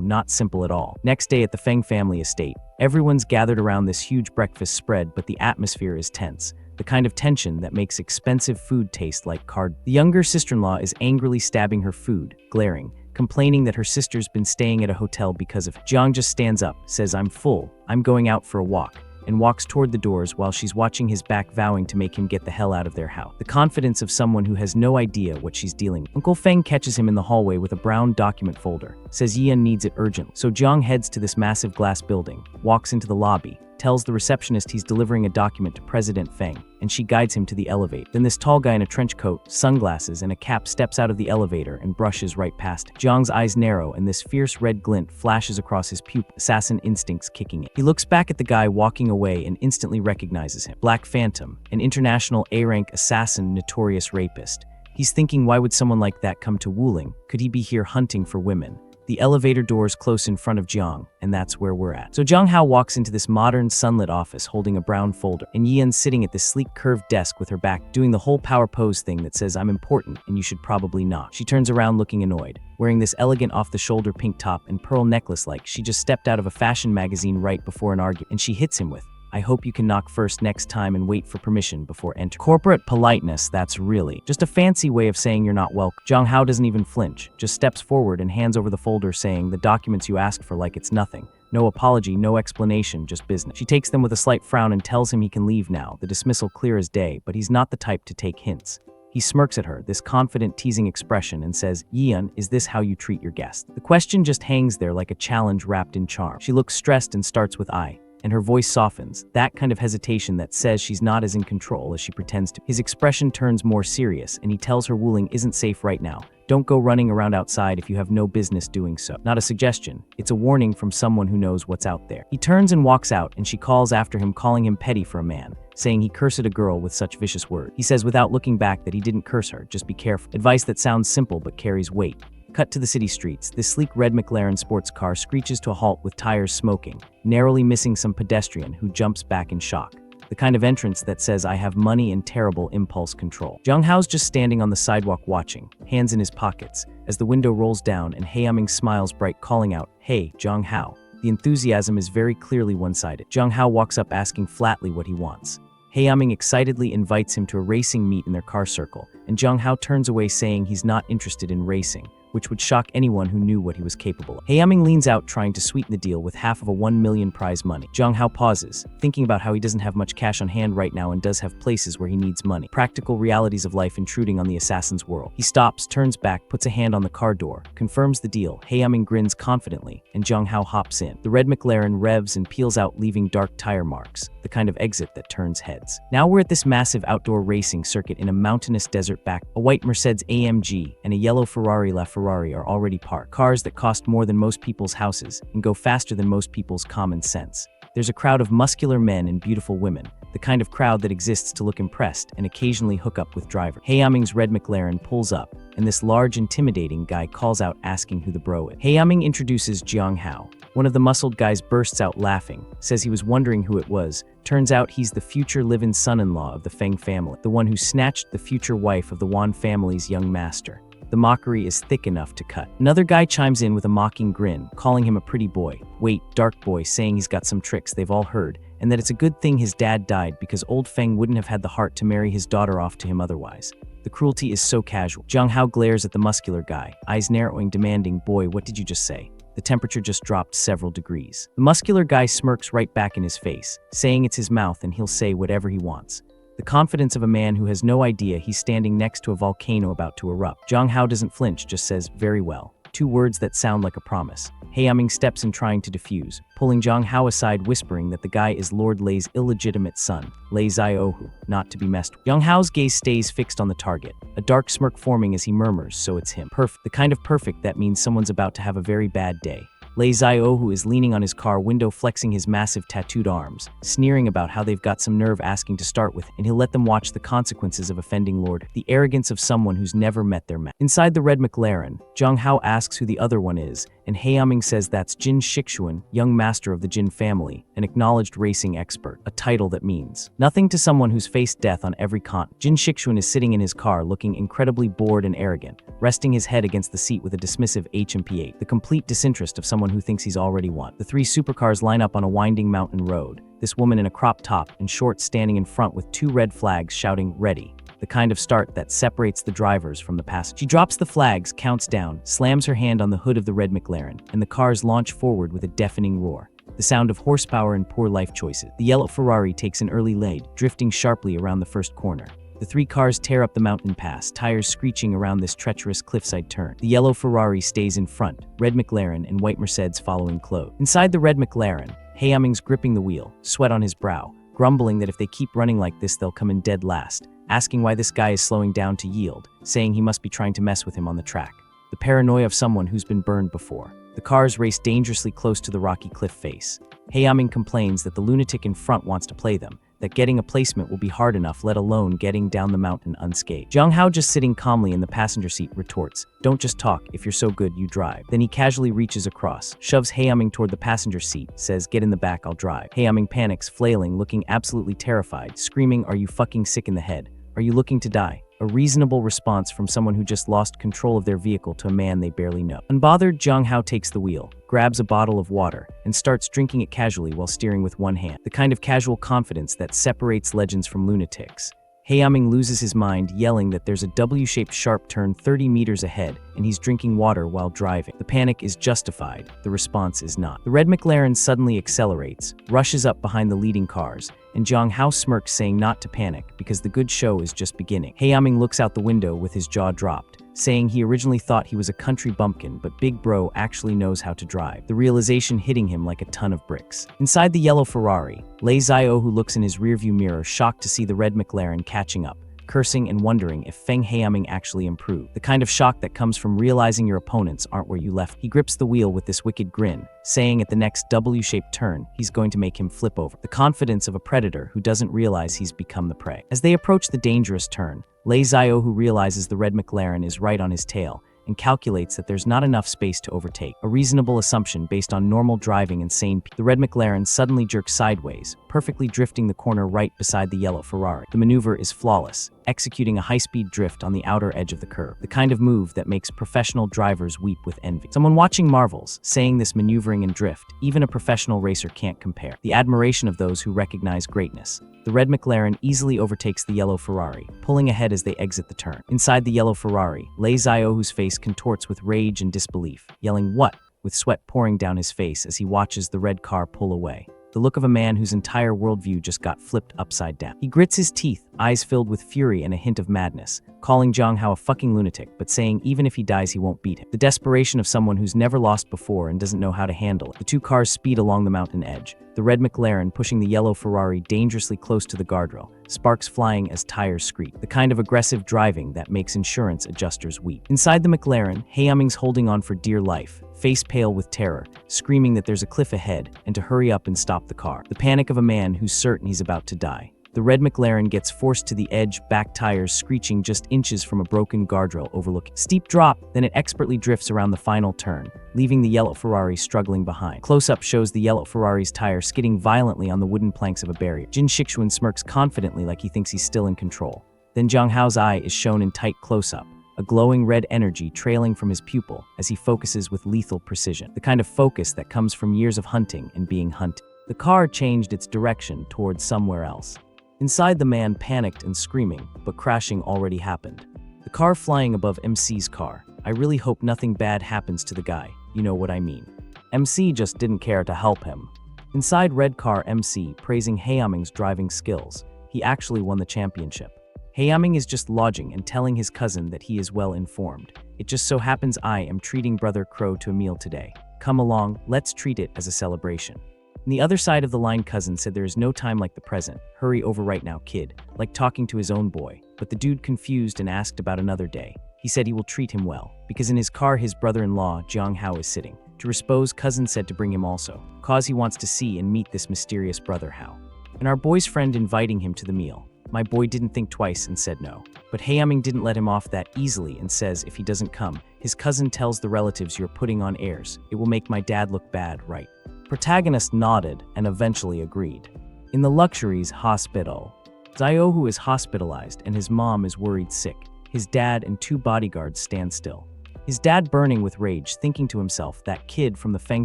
not simple at all. Next day at the Feng family estate, everyone's gathered around this huge breakfast spread, but the atmosphere is tense. The kind of tension that makes expensive food taste like card. The younger sister-in-law is angrily stabbing her food, glaring, complaining that her sister's been staying at a hotel because of it. Jiang just stands up, says, I'm full, I'm going out for a walk, and walks toward the doors while she's watching his back, vowing to make him get the hell out of their house. The confidence of someone who has no idea what she's dealing with. Uncle Feng catches him in the hallway with a brown document folder, says Yian needs it urgently. So Jiang heads to this massive glass building, walks into the lobby, tells the receptionist he's delivering a document to President Feng, and she guides him to the elevator. Then this tall guy in a trench coat, sunglasses, and a cap steps out of the elevator and brushes right past him. Jiang's eyes narrow and this fierce red glint flashes across his pupil, assassin instincts kicking in. He looks back at the guy walking away and instantly recognizes him. Black Phantom, an international A-rank assassin, notorious rapist. He's thinking, why would someone like that come to Wuling? Could he be here hunting for women? The elevator doors close in front of Jiang, and that's where we're at. So Jiang Hao walks into this modern, sunlit office holding a brown folder, and Yian's sitting at this sleek, curved desk with her back, doing the whole power pose thing that says, "I'm important, and you should probably not." She turns around looking annoyed, wearing this elegant off-the-shoulder pink top and pearl necklace like she just stepped out of a fashion magazine right before an argument, and she hits him with, "I hope you can knock first next time and wait for permission before entering." Corporate politeness, that's really just a fancy way of saying you're not welcome. Jiang Hao doesn't even flinch, just steps forward and hands over the folder saying, "The documents you asked for," like it's nothing. No apology, no explanation, just business. She takes them with a slight frown and tells him he can leave now, the dismissal clear as day, but he's not the type to take hints. He smirks at her, this confident, teasing expression, and says, "Yian, is this how you treat your guest?" The question just hangs there like a challenge wrapped in charm. She looks stressed and starts with "I," and her voice softens, that kind of hesitation that says she's not as in control as she pretends to. His expression turns more serious, and he tells her Wuling isn't safe right now. Don't go running around outside if you have no business doing so. Not a suggestion, it's a warning from someone who knows what's out there. He turns and walks out, and she calls after him, calling him petty for a man, saying he cursed a girl with such vicious words. He says without looking back that he didn't curse her, just be careful. Advice that sounds simple but carries weight. Cut to the city streets. This sleek red McLaren sports car screeches to a halt with tires smoking, narrowly missing some pedestrian who jumps back in shock. The kind of entrance that says, "I have money and terrible impulse control." Jiang Hao's just standing on the sidewalk watching, hands in his pockets, as the window rolls down and Heiyaming smiles bright, calling out, "Hey, Jiang Hao." The enthusiasm is very clearly one-sided. Jiang Hao walks up asking flatly what he wants. Heiyaming excitedly invites him to a racing meet in their car circle, and Jiang Hao turns away saying he's not interested in racing, which would shock anyone who knew what he was capable of. Heiyaming leans out trying to sweeten the deal with half of a 1 million prize money. Jiang Hao pauses, thinking about how he doesn't have much cash on hand right now and does have places where he needs money. Practical realities of life intruding on the assassin's world. He stops, turns back, puts a hand on the car door, confirms the deal. Heiyaming grins confidently, and Jiang Hao hops in. The red McLaren revs and peels out, leaving dark tire marks, the kind of exit that turns heads. Now we're at this massive outdoor racing circuit in a mountainous desert back. A white Mercedes AMG and a yellow Ferrari LaFerrari are already parked. Cars that cost more than most people's houses and go faster than most people's common sense. There's a crowd of muscular men and beautiful women, the kind of crowd that exists to look impressed and occasionally hook up with drivers. Heiyaming's red McLaren pulls up, and this large, intimidating guy calls out asking who the bro is. Heiyaming introduces Jiang Hao. One of the muscled guys bursts out laughing, says he was wondering who it was. Turns out he's the future live-in son-in-law of the Feng family, the one who snatched the future wife of the Wan family's young master. The mockery is thick enough to cut. Another guy chimes in with a mocking grin, calling him a pretty boy. Wait, dark boy, saying he's got some tricks they've all heard, and that it's a good thing his dad died because old Feng wouldn't have had the heart to marry his daughter off to him otherwise. The cruelty is so casual. Jiang Hao glares at the muscular guy, eyes narrowing, demanding, "Boy, what did you just say?" The temperature just dropped several degrees. The muscular guy smirks right back in his face, saying it's his mouth and he'll say whatever he wants. The confidence of a man who has no idea he's standing next to a volcano about to erupt. Jiang Hao doesn't flinch, just says, "Very well." Two words that sound like a promise. Heiyaming steps in trying to defuse, pulling Jiang Hao aside, whispering that the guy is Lord Lei's illegitimate son, Lei Ziohu, not to be messed with. Jiang Hao's gaze stays fixed on the target, a dark smirk forming as he murmurs, "So it's him." Perfect. The kind of perfect that means someone's about to have a very bad day. Lei Ziohu is leaning on his car window, flexing his massive tattooed arms, sneering about how they've got some nerve asking to start with, and he'll let them watch the consequences of offending Lord. The arrogance of someone who's never met their match. Inside the red McLaren, Jiang Hao asks who the other one is, and Heiyaming says that's Jin Shixuan, young master of the Jin family, an acknowledged racing expert, a title that means nothing to someone who's faced death on every continent. Jin Shixuan is sitting in his car looking incredibly bored and arrogant, resting his head against the seat with a dismissive HMP8, the complete disinterest of someone who thinks he's already won. The three supercars line up on a winding mountain road, this woman in a crop top and shorts standing in front with two red flags shouting, "Ready." The kind of start that separates the drivers from the passengers. She drops the flags, counts down, slams her hand on the hood of the red McLaren, and the cars launch forward with a deafening roar. The sound of horsepower and poor life choices. The yellow Ferrari takes an early lead, drifting sharply around the first corner. The three cars tear up the mountain pass, tires screeching around this treacherous cliffside turn. The yellow Ferrari stays in front, red McLaren and white Mercedes following close. Inside the red McLaren, Heiyaming's gripping the wheel, sweat on his brow, grumbling that if they keep running like this they'll come in dead last, asking why this guy is slowing down to yield, saying he must be trying to mess with him on the track. The paranoia of someone who's been burned before. The cars race dangerously close to the rocky cliff face. Heiyaming complains that the lunatic in front wants to play them, that getting a placement will be hard enough, let alone getting down the mountain unscathed. Jiang Hao, just sitting calmly in the passenger seat, retorts, "Don't just talk, if you're so good, you drive." Then he casually reaches across, shoves Haeming toward the passenger seat, says, "Get in the back, I'll drive." Haeming panics, flailing, looking absolutely terrified, screaming, "Are you fucking sick in the head? Are you looking to die?" A reasonable response from someone who just lost control of their vehicle to a man they barely know. Unbothered, Jiang Hao takes the wheel, grabs a bottle of water, and starts drinking it casually while steering with one hand. The kind of casual confidence that separates legends from lunatics. Haeming loses his mind, yelling that there's a W-shaped sharp turn 30 meters ahead, and he's drinking water while driving. The panic is justified, the response is not. The red McLaren suddenly accelerates, rushes up behind the leading cars, and Jiang Hao smirks, saying not to panic, because the good show is just beginning. Haeming looks out the window with his jaw dropped, saying he originally thought he was a country bumpkin, but Big Bro actually knows how to drive. The realization hitting him like a ton of bricks. Inside the yellow Ferrari, Raizel, who looks in his rearview mirror, shocked to see the red McLaren catching up, cursing and wondering if Feng Haeming actually improved. The kind of shock that comes from realizing your opponents aren't where you left. He grips the wheel with this wicked grin, saying at the next W-shaped turn, he's going to make him flip over. The confidence of a predator who doesn't realize he's become the prey. As they approach the dangerous turn, Raizel, who realizes the red McLaren is right on his tail, and calculates that there's not enough space to overtake. A reasonable assumption based on normal driving and sane people. The red McLaren suddenly jerks sideways, perfectly drifting the corner right beside the yellow Ferrari. The maneuver is flawless, executing a high-speed drift on the outer edge of the curve. The kind of move that makes professional drivers weep with envy. Someone watching marvels, saying this maneuvering and drift, even a professional racer can't compare. The admiration of those who recognize greatness. The red McLaren easily overtakes the yellow Ferrari, pulling ahead as they exit the turn. Inside the yellow Ferrari, Raizel, whose face contorts with rage and disbelief, yelling "What?" with sweat pouring down his face as he watches the red car pull away. The look of a man whose entire worldview just got flipped upside down. He grits his teeth, eyes filled with fury and a hint of madness, calling Jiang Hao a fucking lunatic, but saying even if he dies he won't beat him. The desperation of someone who's never lost before and doesn't know how to handle it. The two cars speed along the mountain edge, the red McLaren pushing the yellow Ferrari dangerously close to the guardrail, sparks flying as tires screech. The kind of aggressive driving that makes insurance adjusters weep. Inside the McLaren, Haeming's holding on for dear life, face pale with terror, screaming that there's a cliff ahead and to hurry up and stop the car. The panic of a man who's certain he's about to die. The red McLaren gets forced to the edge, back tires screeching just inches from a broken guardrail overlooking. Steep drop, then it expertly drifts around the final turn, leaving the yellow Ferrari struggling behind. Close-up shows the yellow Ferrari's tire skidding violently on the wooden planks of a barrier. Jin Shixuan smirks confidently like he thinks he's still in control. Then Jiang Hao's eye is shown in tight close-up, a glowing red energy trailing from his pupil as he focuses with lethal precision. The kind of focus that comes from years of hunting and being hunted. The car changed its direction towards somewhere else. Inside, the man panicked and screaming, but crashing already happened. The car flying above MC's car. I really hope nothing bad happens to the guy, you know what I mean. MC just didn't care to help him. Inside red car, MC praising Haeming's driving skills. He actually won the championship. Haeming is just lodging and telling his cousin that he is well informed. It just so happens I am treating Brother Crow to a meal today. Come along, let's treat it as a celebration. On the other side of the line, cousin said there is no time like the present. Hurry over right now, kid. Like talking to his own boy. But the dude confused and asked about another day. He said he will treat him well, because in his car his brother-in-law, Jiang Hao, is sitting. To respose, cousin said to bring him also, cause he wants to see and meet this mysterious brother Hao. And our boy's friend inviting him to the meal. My boy didn't think twice and said no. But Haeming didn't let him off that easily and says if he doesn't come, his cousin tells the relatives you're putting on airs. It will make my dad look bad, right? Protagonist nodded and eventually agreed. In the luxuries hospital, Zio, who is hospitalized and his mom is worried sick. His dad and two bodyguards stand still. His dad burning with rage, thinking to himself, that kid from the Feng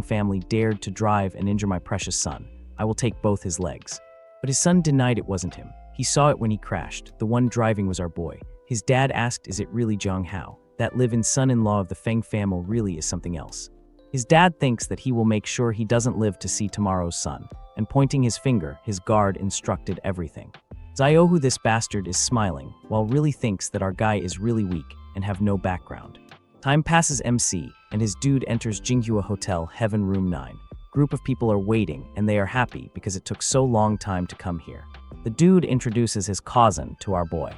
family dared to drive and injure my precious son. I will take both his legs. But his son denied it wasn't him. He saw it when he crashed. The one driving was our boy. His dad asked, is it really Jiang Hao? That live-in son-in-law of the Feng family really is something else. His dad thinks that he will make sure he doesn't live to see tomorrow's sun, and pointing his finger, his guard instructed everything. Zio, who this bastard is smiling, while really thinks that our guy is really weak and have no background. Time passes MC, and his dude enters Jinghua Hotel, Heaven Room 9. Group of people are waiting, and they are happy because it took so long time to come here. The dude introduces his cousin to our boy.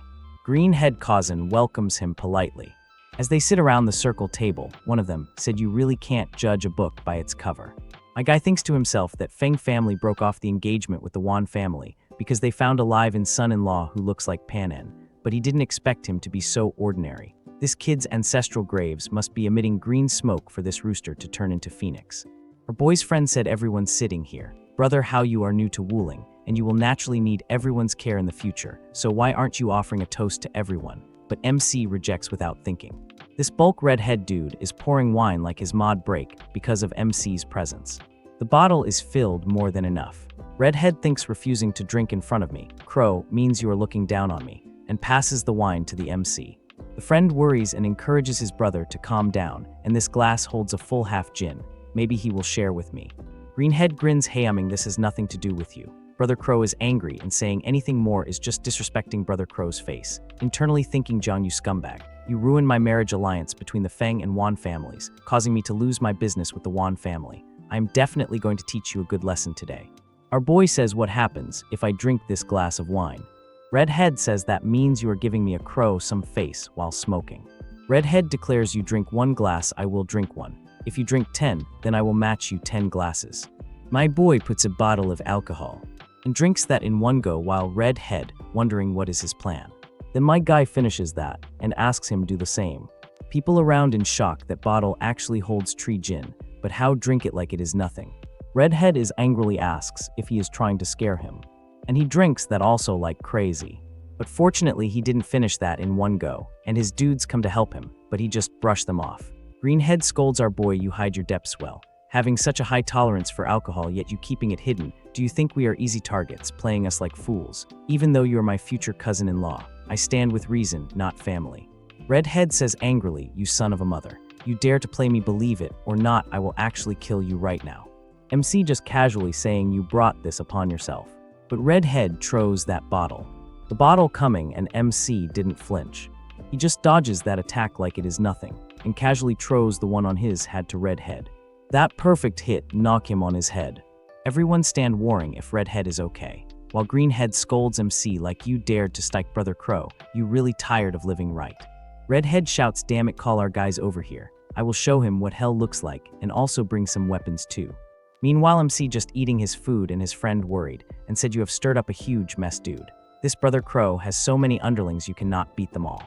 Green-head cousin welcomes him politely. As they sit around the circle table, one of them said you really can't judge a book by its cover. My guy thinks to himself that Feng family broke off the engagement with the Wan family, because they found alive in son-in-law who looks like Panen, but he didn't expect him to be so ordinary. This kid's ancestral graves must be emitting green smoke for this rooster to turn into Phoenix. Our boy's friend said everyone's sitting here. Brother, how you are new to Wuling, and you will naturally need everyone's care in the future, so why aren't you offering a toast to everyone? But MC rejects without thinking. This bulk redhead dude is pouring wine like his mod break because of MC's presence. The bottle is filled more than enough. Redhead thinks refusing to drink in front of me, Crow, means you are looking down on me, and passes the wine to the MC. The friend worries and encourages his brother to calm down, and this glass holds a full half gin. Maybe he will share with me. Greenhead grins, humming, this has nothing to do with you. Brother Crow is angry and saying anything more is just disrespecting Brother Crow's face. Internally thinking, Jiang, you scumbag. You ruined my marriage alliance between the Feng and Wan families, causing me to lose my business with the Wan family. I am definitely going to teach you a good lesson today. Our boy says, what happens if I drink this glass of wine? Redhead says that means you are giving me a crow some face while smoking. Redhead declares, you drink 1 glass, I will drink 1. If you drink 10, then I will match you 10 glasses. My boy puts a bottle of alcohol and drinks that in one go while Redhead wondering what is his plan. Then my guy finishes that and asks him do the same. People around in shock that bottle actually holds tree gin, but how drink it like it is nothing. Redhead is angrily asks if he is trying to scare him. And he drinks that also like crazy. But fortunately he didn't finish that in one go, and his dudes come to help him, but he just brushed them off. Greenhead scolds our boy, you hide your depths well. Having such a high tolerance for alcohol yet you keeping it hidden, do you think we are easy targets, playing us like fools? Even though you are my future cousin-in-law, I stand with reason, not family. Redhead says angrily, you son of a mother. You dare to play me, believe it or not, I will actually kill you right now. MC just casually saying you brought this upon yourself. But Redhead throws that bottle. The bottle coming and MC didn't flinch. He just dodges that attack like it is nothing, and casually throws the one on his head to Redhead. That perfect hit knock him on his head. Everyone stand warring if Redhead is okay, while Greenhead scolds MC like you dared to strike Brother Crow, you really tired of living right. Redhead shouts, damn it, call our guys over here. I will show him what hell looks like and also bring some weapons too. Meanwhile MC just eating his food and his friend worried and said, you have stirred up a huge mess, dude. This Brother Crow has so many underlings you cannot beat them all.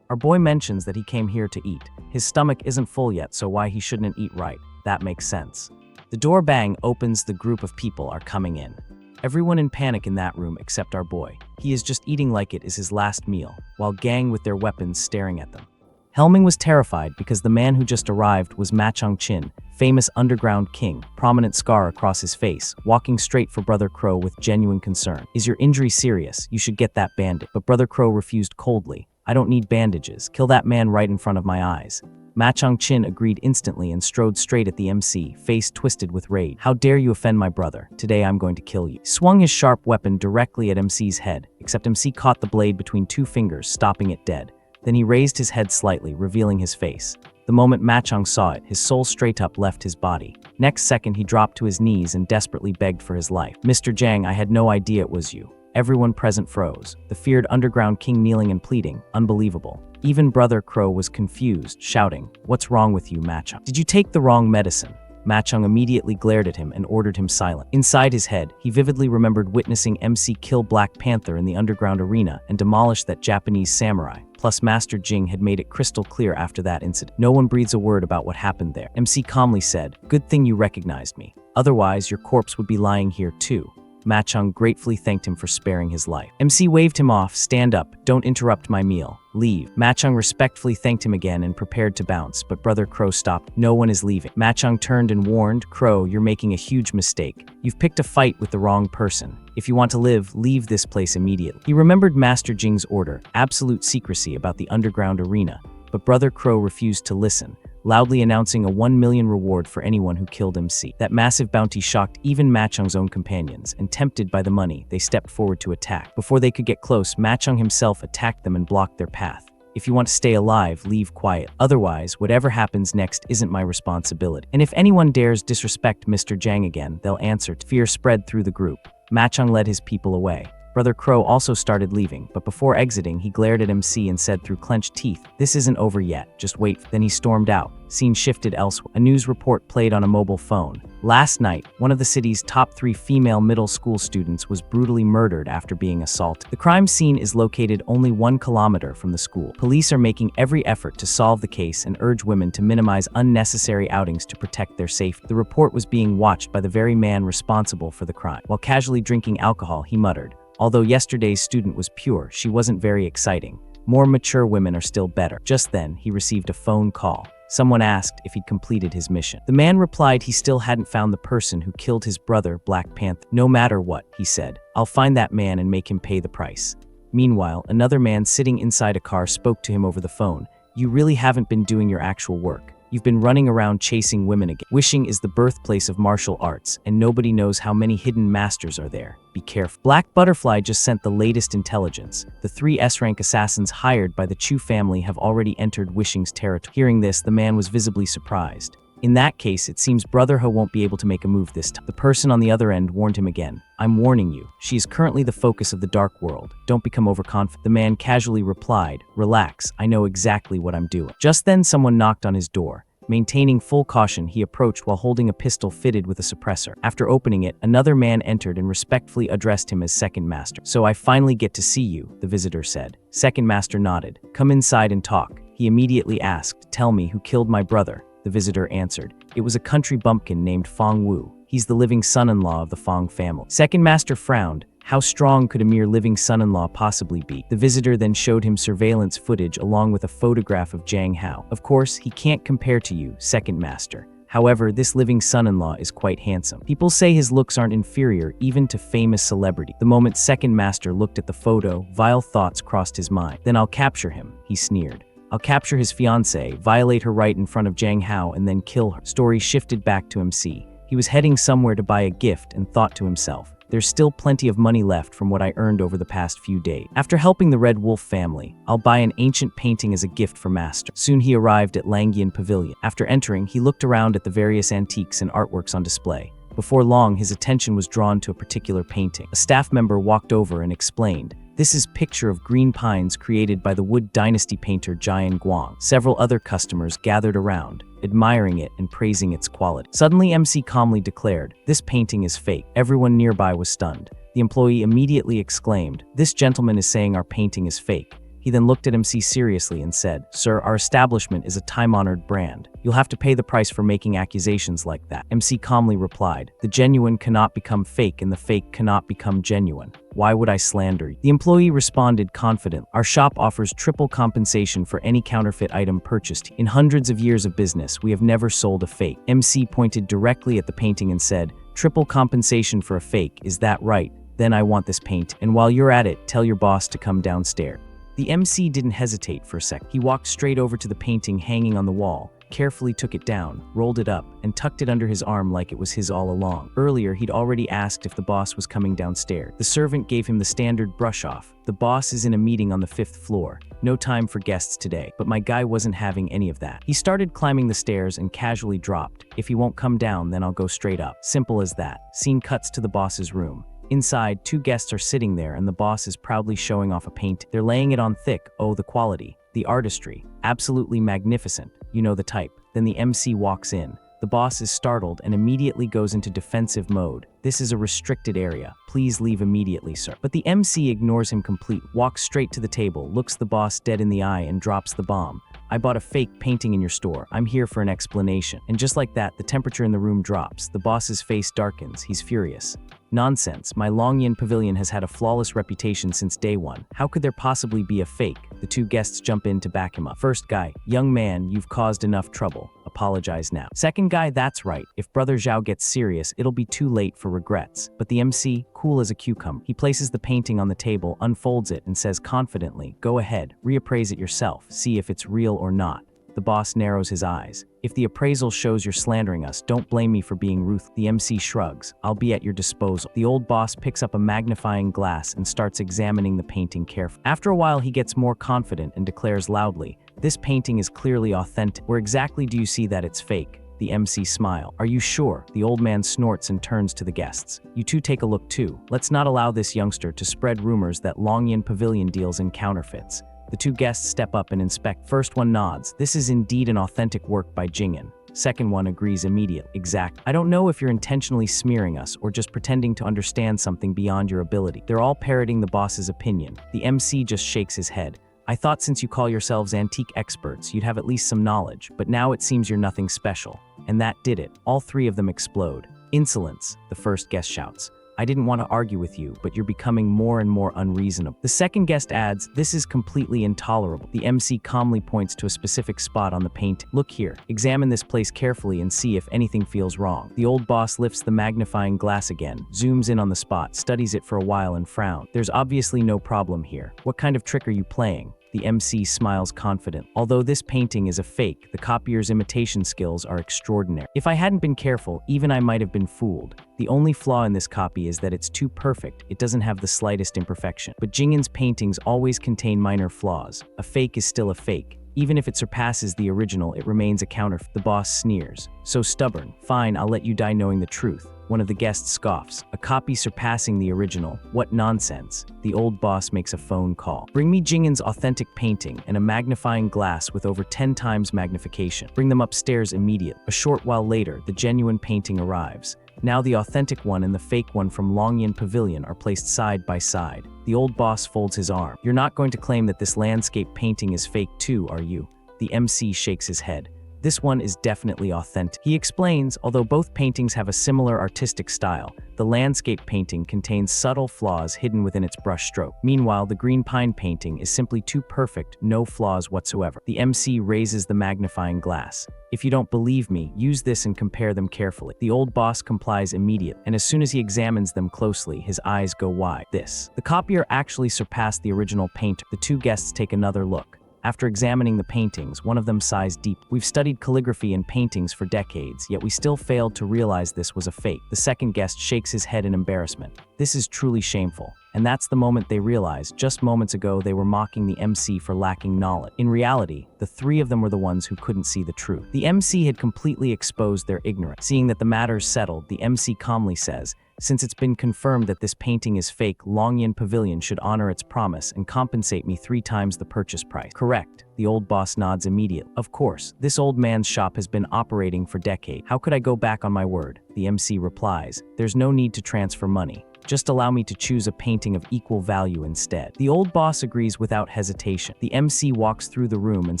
Our boy mentions that he came here to eat. His stomach isn't full yet, so why he shouldn't eat right. That makes sense. The door bang opens, the group of people are coming in. Everyone in panic in that room except our boy. He is just eating like it is his last meal, while gang with their weapons staring at them. Helming was terrified because the man who just arrived was Ma Chong-chin, famous underground king, prominent scar across his face, walking straight for Brother Crow with genuine concern. Is your injury serious? You should get that bandage. But Brother Crow refused coldly. I don't need bandages. Kill that man right in front of my eyes. Ma Chong-chin agreed instantly and strode straight at the MC, face twisted with rage. How dare you offend my brother? Today I'm going to kill you. Swung his sharp weapon directly at MC's head, except MC caught the blade between 2 fingers, stopping it dead. Then he raised his head slightly, revealing his face. The moment Ma Chong saw it, his soul straight up left his body. Next second, he dropped to his knees and desperately begged for his life. Mr. Jiang, I had no idea it was you. Everyone present froze. The feared underground king kneeling and pleading. Unbelievable. Even Brother Crow was confused, shouting, what's wrong with you, Ma Chong? Did you take the wrong medicine? Ma Chong immediately glared at him and ordered him silent. Inside his head, he vividly remembered witnessing MC kill Black Panther in the underground arena and demolish that Japanese samurai. Plus, Master Jing had made it crystal clear after that incident. No one breathes a word about what happened there. MC calmly said, good thing you recognized me. Otherwise, your corpse would be lying here too. Ma Chong gratefully thanked him for sparing his life. MC waved him off, stand up, don't interrupt my meal, leave. Ma Chong respectfully thanked him again and prepared to bounce, but Brother Crow stopped. No one is leaving. Ma Chong turned and warned, Crow, you're making a huge mistake. You've picked a fight with the wrong person. If you want to live, leave this place immediately. He remembered Master Jing's order, absolute secrecy about the underground arena, but Brother Crow refused to listen, loudly announcing a 1 million reward for anyone who killed MC. That massive bounty shocked even Ma Chong's own companions, and tempted by the money, they stepped forward to attack. Before they could get close, Ma Chong himself attacked them and blocked their path. If you want to stay alive, leave quiet. Otherwise, whatever happens next isn't my responsibility. And if anyone dares disrespect Mr. Jiang again, they'll answer. Fear spread through the group. Ma Chong led his people away. Brother Crow also started leaving, but before exiting, he glared at MC and said through clenched teeth, this isn't over yet, just wait. Then he stormed out, Scene shifted elsewhere. A news report played on a mobile phone. Last night, one of the city's top 3 female middle school students was brutally murdered after being assaulted. The crime scene is located only 1 kilometer from the school. Police are making every effort to solve the case and urge women to minimize unnecessary outings to protect their safety. The report was being watched by the very man responsible for the crime. While casually drinking alcohol, he muttered, "Although yesterday's student was pure, she wasn't very exciting. More mature women are still better." Just then, he received a phone call. Someone asked if he'd completed his mission. The man replied he still hadn't found the person who killed his brother, Black Panther. "No matter what," he said, "I'll find that man and make him pay the price." Meanwhile, another man sitting inside a car spoke to him over the phone. "You really haven't been doing your actual work. You've been running around chasing women again. Wishing is the birthplace of martial arts, and nobody knows how many hidden masters are there. Be careful." Black Butterfly just sent the latest intelligence. The 3 S-rank assassins hired by the Chu family have already entered Wishing's territory. Hearing this, the man was visibly surprised. In that case, it seems Brother He won't be able to make a move this time. The person on the other end warned him again. "I'm warning you. She is currently the focus of the dark world. Don't become overconfident." The man casually replied, "Relax, I know exactly what I'm doing." Just then, someone knocked on his door. Maintaining full caution, he approached while holding a pistol fitted with a suppressor. After opening it, another man entered and respectfully addressed him as Second Master. "So I finally get to see you," the visitor said. Second Master nodded. "Come inside and talk." He immediately asked, "Tell me, who killed my brother?" The visitor answered, "It was a country bumpkin named Feng Wu. He's the living son-in-law of the Feng family." Second Master frowned. How strong could a mere living son-in-law possibly be? The visitor then showed him surveillance footage along with a photograph of Jiang Hao. "Of course, he can't compare to you, Second Master. However, this living son-in-law is quite handsome. People say his looks aren't inferior even to famous celebrity." The moment Second Master looked at the photo, vile thoughts crossed his mind. "Then I'll capture him," he sneered. "I'll capture his fiancée, violate her right in front of Jiang Hao, and then kill her." Story shifted back to MC. He was heading somewhere to buy a gift and thought to himself, "There's still plenty of money left from what I earned over the past few days. After helping the Red Wolf family, I'll buy an ancient painting as a gift for Master." Soon he arrived at Langian Pavilion. After entering, he looked around at the various antiques and artworks on display. Before long, his attention was drawn to a particular painting. A staff member walked over and explained, "This is picture of green pines created by the Wood Dynasty painter Jian Guang." Several other customers gathered around, admiring it and praising its quality. Suddenly, MC calmly declared, "This painting is fake." Everyone nearby was stunned. The employee immediately exclaimed, "This gentleman is saying our painting is fake." He then looked at MC seriously and said, "Sir, our establishment is a time-honored brand. You'll have to pay the price for making accusations like that." MC calmly replied, "The genuine cannot become fake and the fake cannot become genuine. Why would I slander you?" The employee responded confident, "Our shop offers triple compensation for any counterfeit item purchased. In hundreds of years of business, we have never sold a fake." MC pointed directly at the painting and said, "Triple compensation for a fake, is that right? Then I want this paint. And while you're at it, tell your boss to come downstairs." The MC didn't hesitate for a sec. He walked straight over to the painting hanging on the wall, carefully took it down, rolled it up, and tucked it under his arm like it was his all along. Earlier, he'd already asked if the boss was coming downstairs. The servant gave him the standard brush off. "The boss is in a meeting on the 5th floor. No time for guests today." But my guy wasn't having any of that. He started climbing the stairs and casually dropped, "If he won't come down, then I'll go straight up." Simple as that. Scene cuts to the boss's room. Inside, 2 guests are sitting there and the boss is proudly showing off a paint. They're laying it on thick. Oh, the quality, the artistry, absolutely magnificent. You know the type. Then the MC walks in. The boss is startled and immediately goes into defensive mode. "This is a restricted area. Please leave immediately, sir." But the MC ignores him completely, walks straight to the table, looks the boss dead in the eye and drops the bomb. "I bought a fake painting in your store. I'm here for an explanation." And just like that, the temperature in the room drops. The boss's face darkens. He's furious. "Nonsense. My Longyan Pavilion has had a flawless reputation since day one. How could there possibly be a fake?" The 2 guests jump in to back him up. First guy, "Young man, you've caused enough trouble. Apologize now." Second guy, "That's right. If Brother Zhao gets serious, it'll be too late for regrets." But the MC, cool as a cucumber. He places the painting on the table, unfolds it, and says confidently, "Go ahead, reappraise it yourself. See if it's real or not." The boss narrows his eyes. "If the appraisal shows you're slandering us, don't blame me for being ruthless." The MC shrugs. "I'll be at your disposal." The old boss picks up a magnifying glass and starts examining the painting carefully. After a while, he gets more confident and declares loudly, "This painting is clearly authentic. Where exactly do you see that it's fake?" The MC smile. "Are you sure?" The old man snorts and turns to the guests. "You two take a look too. Let's not allow this youngster to spread rumors that Longyan Pavilion deals in counterfeits." The two guests step up and inspect. First one nods. This is indeed an authentic work by Jing'an. Second one agrees immediately. Exact. I don't know if you're intentionally smearing us or just pretending to understand something beyond your ability. They're all parroting the boss's opinion. The MC just shakes his head. I thought since you call yourselves antique experts, you'd have at least some knowledge, but now it seems you're nothing special. And that did it. All three of them explode. Insolence, the first guest shouts. I didn't want to argue with you, but you're becoming more and more unreasonable. The second guest adds, this is completely intolerable. The MC calmly points to a specific spot on the paint. Look here, examine this place carefully and see if anything feels wrong. The old boss lifts the magnifying glass again, zooms in on the spot, studies it for a while and frowns. There's obviously no problem here. What kind of trick are you playing? The MC smiles confident. Although this painting is a fake, the copier's imitation skills are extraordinary. If I hadn't been careful, even I might have been fooled. The only flaw in this copy is that it's too perfect. It doesn't have the slightest imperfection. But Jing'an's paintings always contain minor flaws. A fake is still a fake. Even if it surpasses the original, it remains a counterfeit. The boss sneers. So stubborn. Fine, I'll let you die knowing the truth. One of the guests scoffs. A copy surpassing the original? What nonsense. The old boss makes a phone call. Bring me Jing'an's authentic painting and a magnifying glass with over 10 times magnification. Bring them upstairs immediately. A short while later, the genuine painting arrives. Now the authentic one and the fake one from Longyan Pavilion are placed side by side. The old boss folds his arm. You're not going to claim that this landscape painting is fake too, are you? The MC shakes his head. This one is definitely authentic. He explains, although both paintings have a similar artistic style, the landscape painting contains subtle flaws hidden within its brush stroke. Meanwhile, the green pine painting is simply too perfect, no flaws whatsoever. The MC raises the magnifying glass. If you don't believe me, use this and compare them carefully. The old boss complies immediately, and as soon as he examines them closely, his eyes go wide. The copier actually surpassed the original painter. The two guests take another look. After examining the paintings, one of them sighs deep. We've studied calligraphy and paintings for decades, yet we still failed to realize this was a fake. The second guest shakes his head in embarrassment. This is truly shameful. And that's the moment they realize, just moments ago they were mocking the MC for lacking knowledge. In reality, the three of them were the ones who couldn't see the truth. The MC had completely exposed their ignorance. Seeing that the matter's settled, the MC calmly says, since it's been confirmed that this painting is fake, Longyan Pavilion should honor its promise and compensate me 3 times the purchase price. Correct. The old boss nods immediately. Of course, this old man's shop has been operating for decades. How could I go back on my word? The MC replies, there's no need to transfer money. Just allow me to choose a painting of equal value instead. The old boss agrees without hesitation. The MC walks through the room and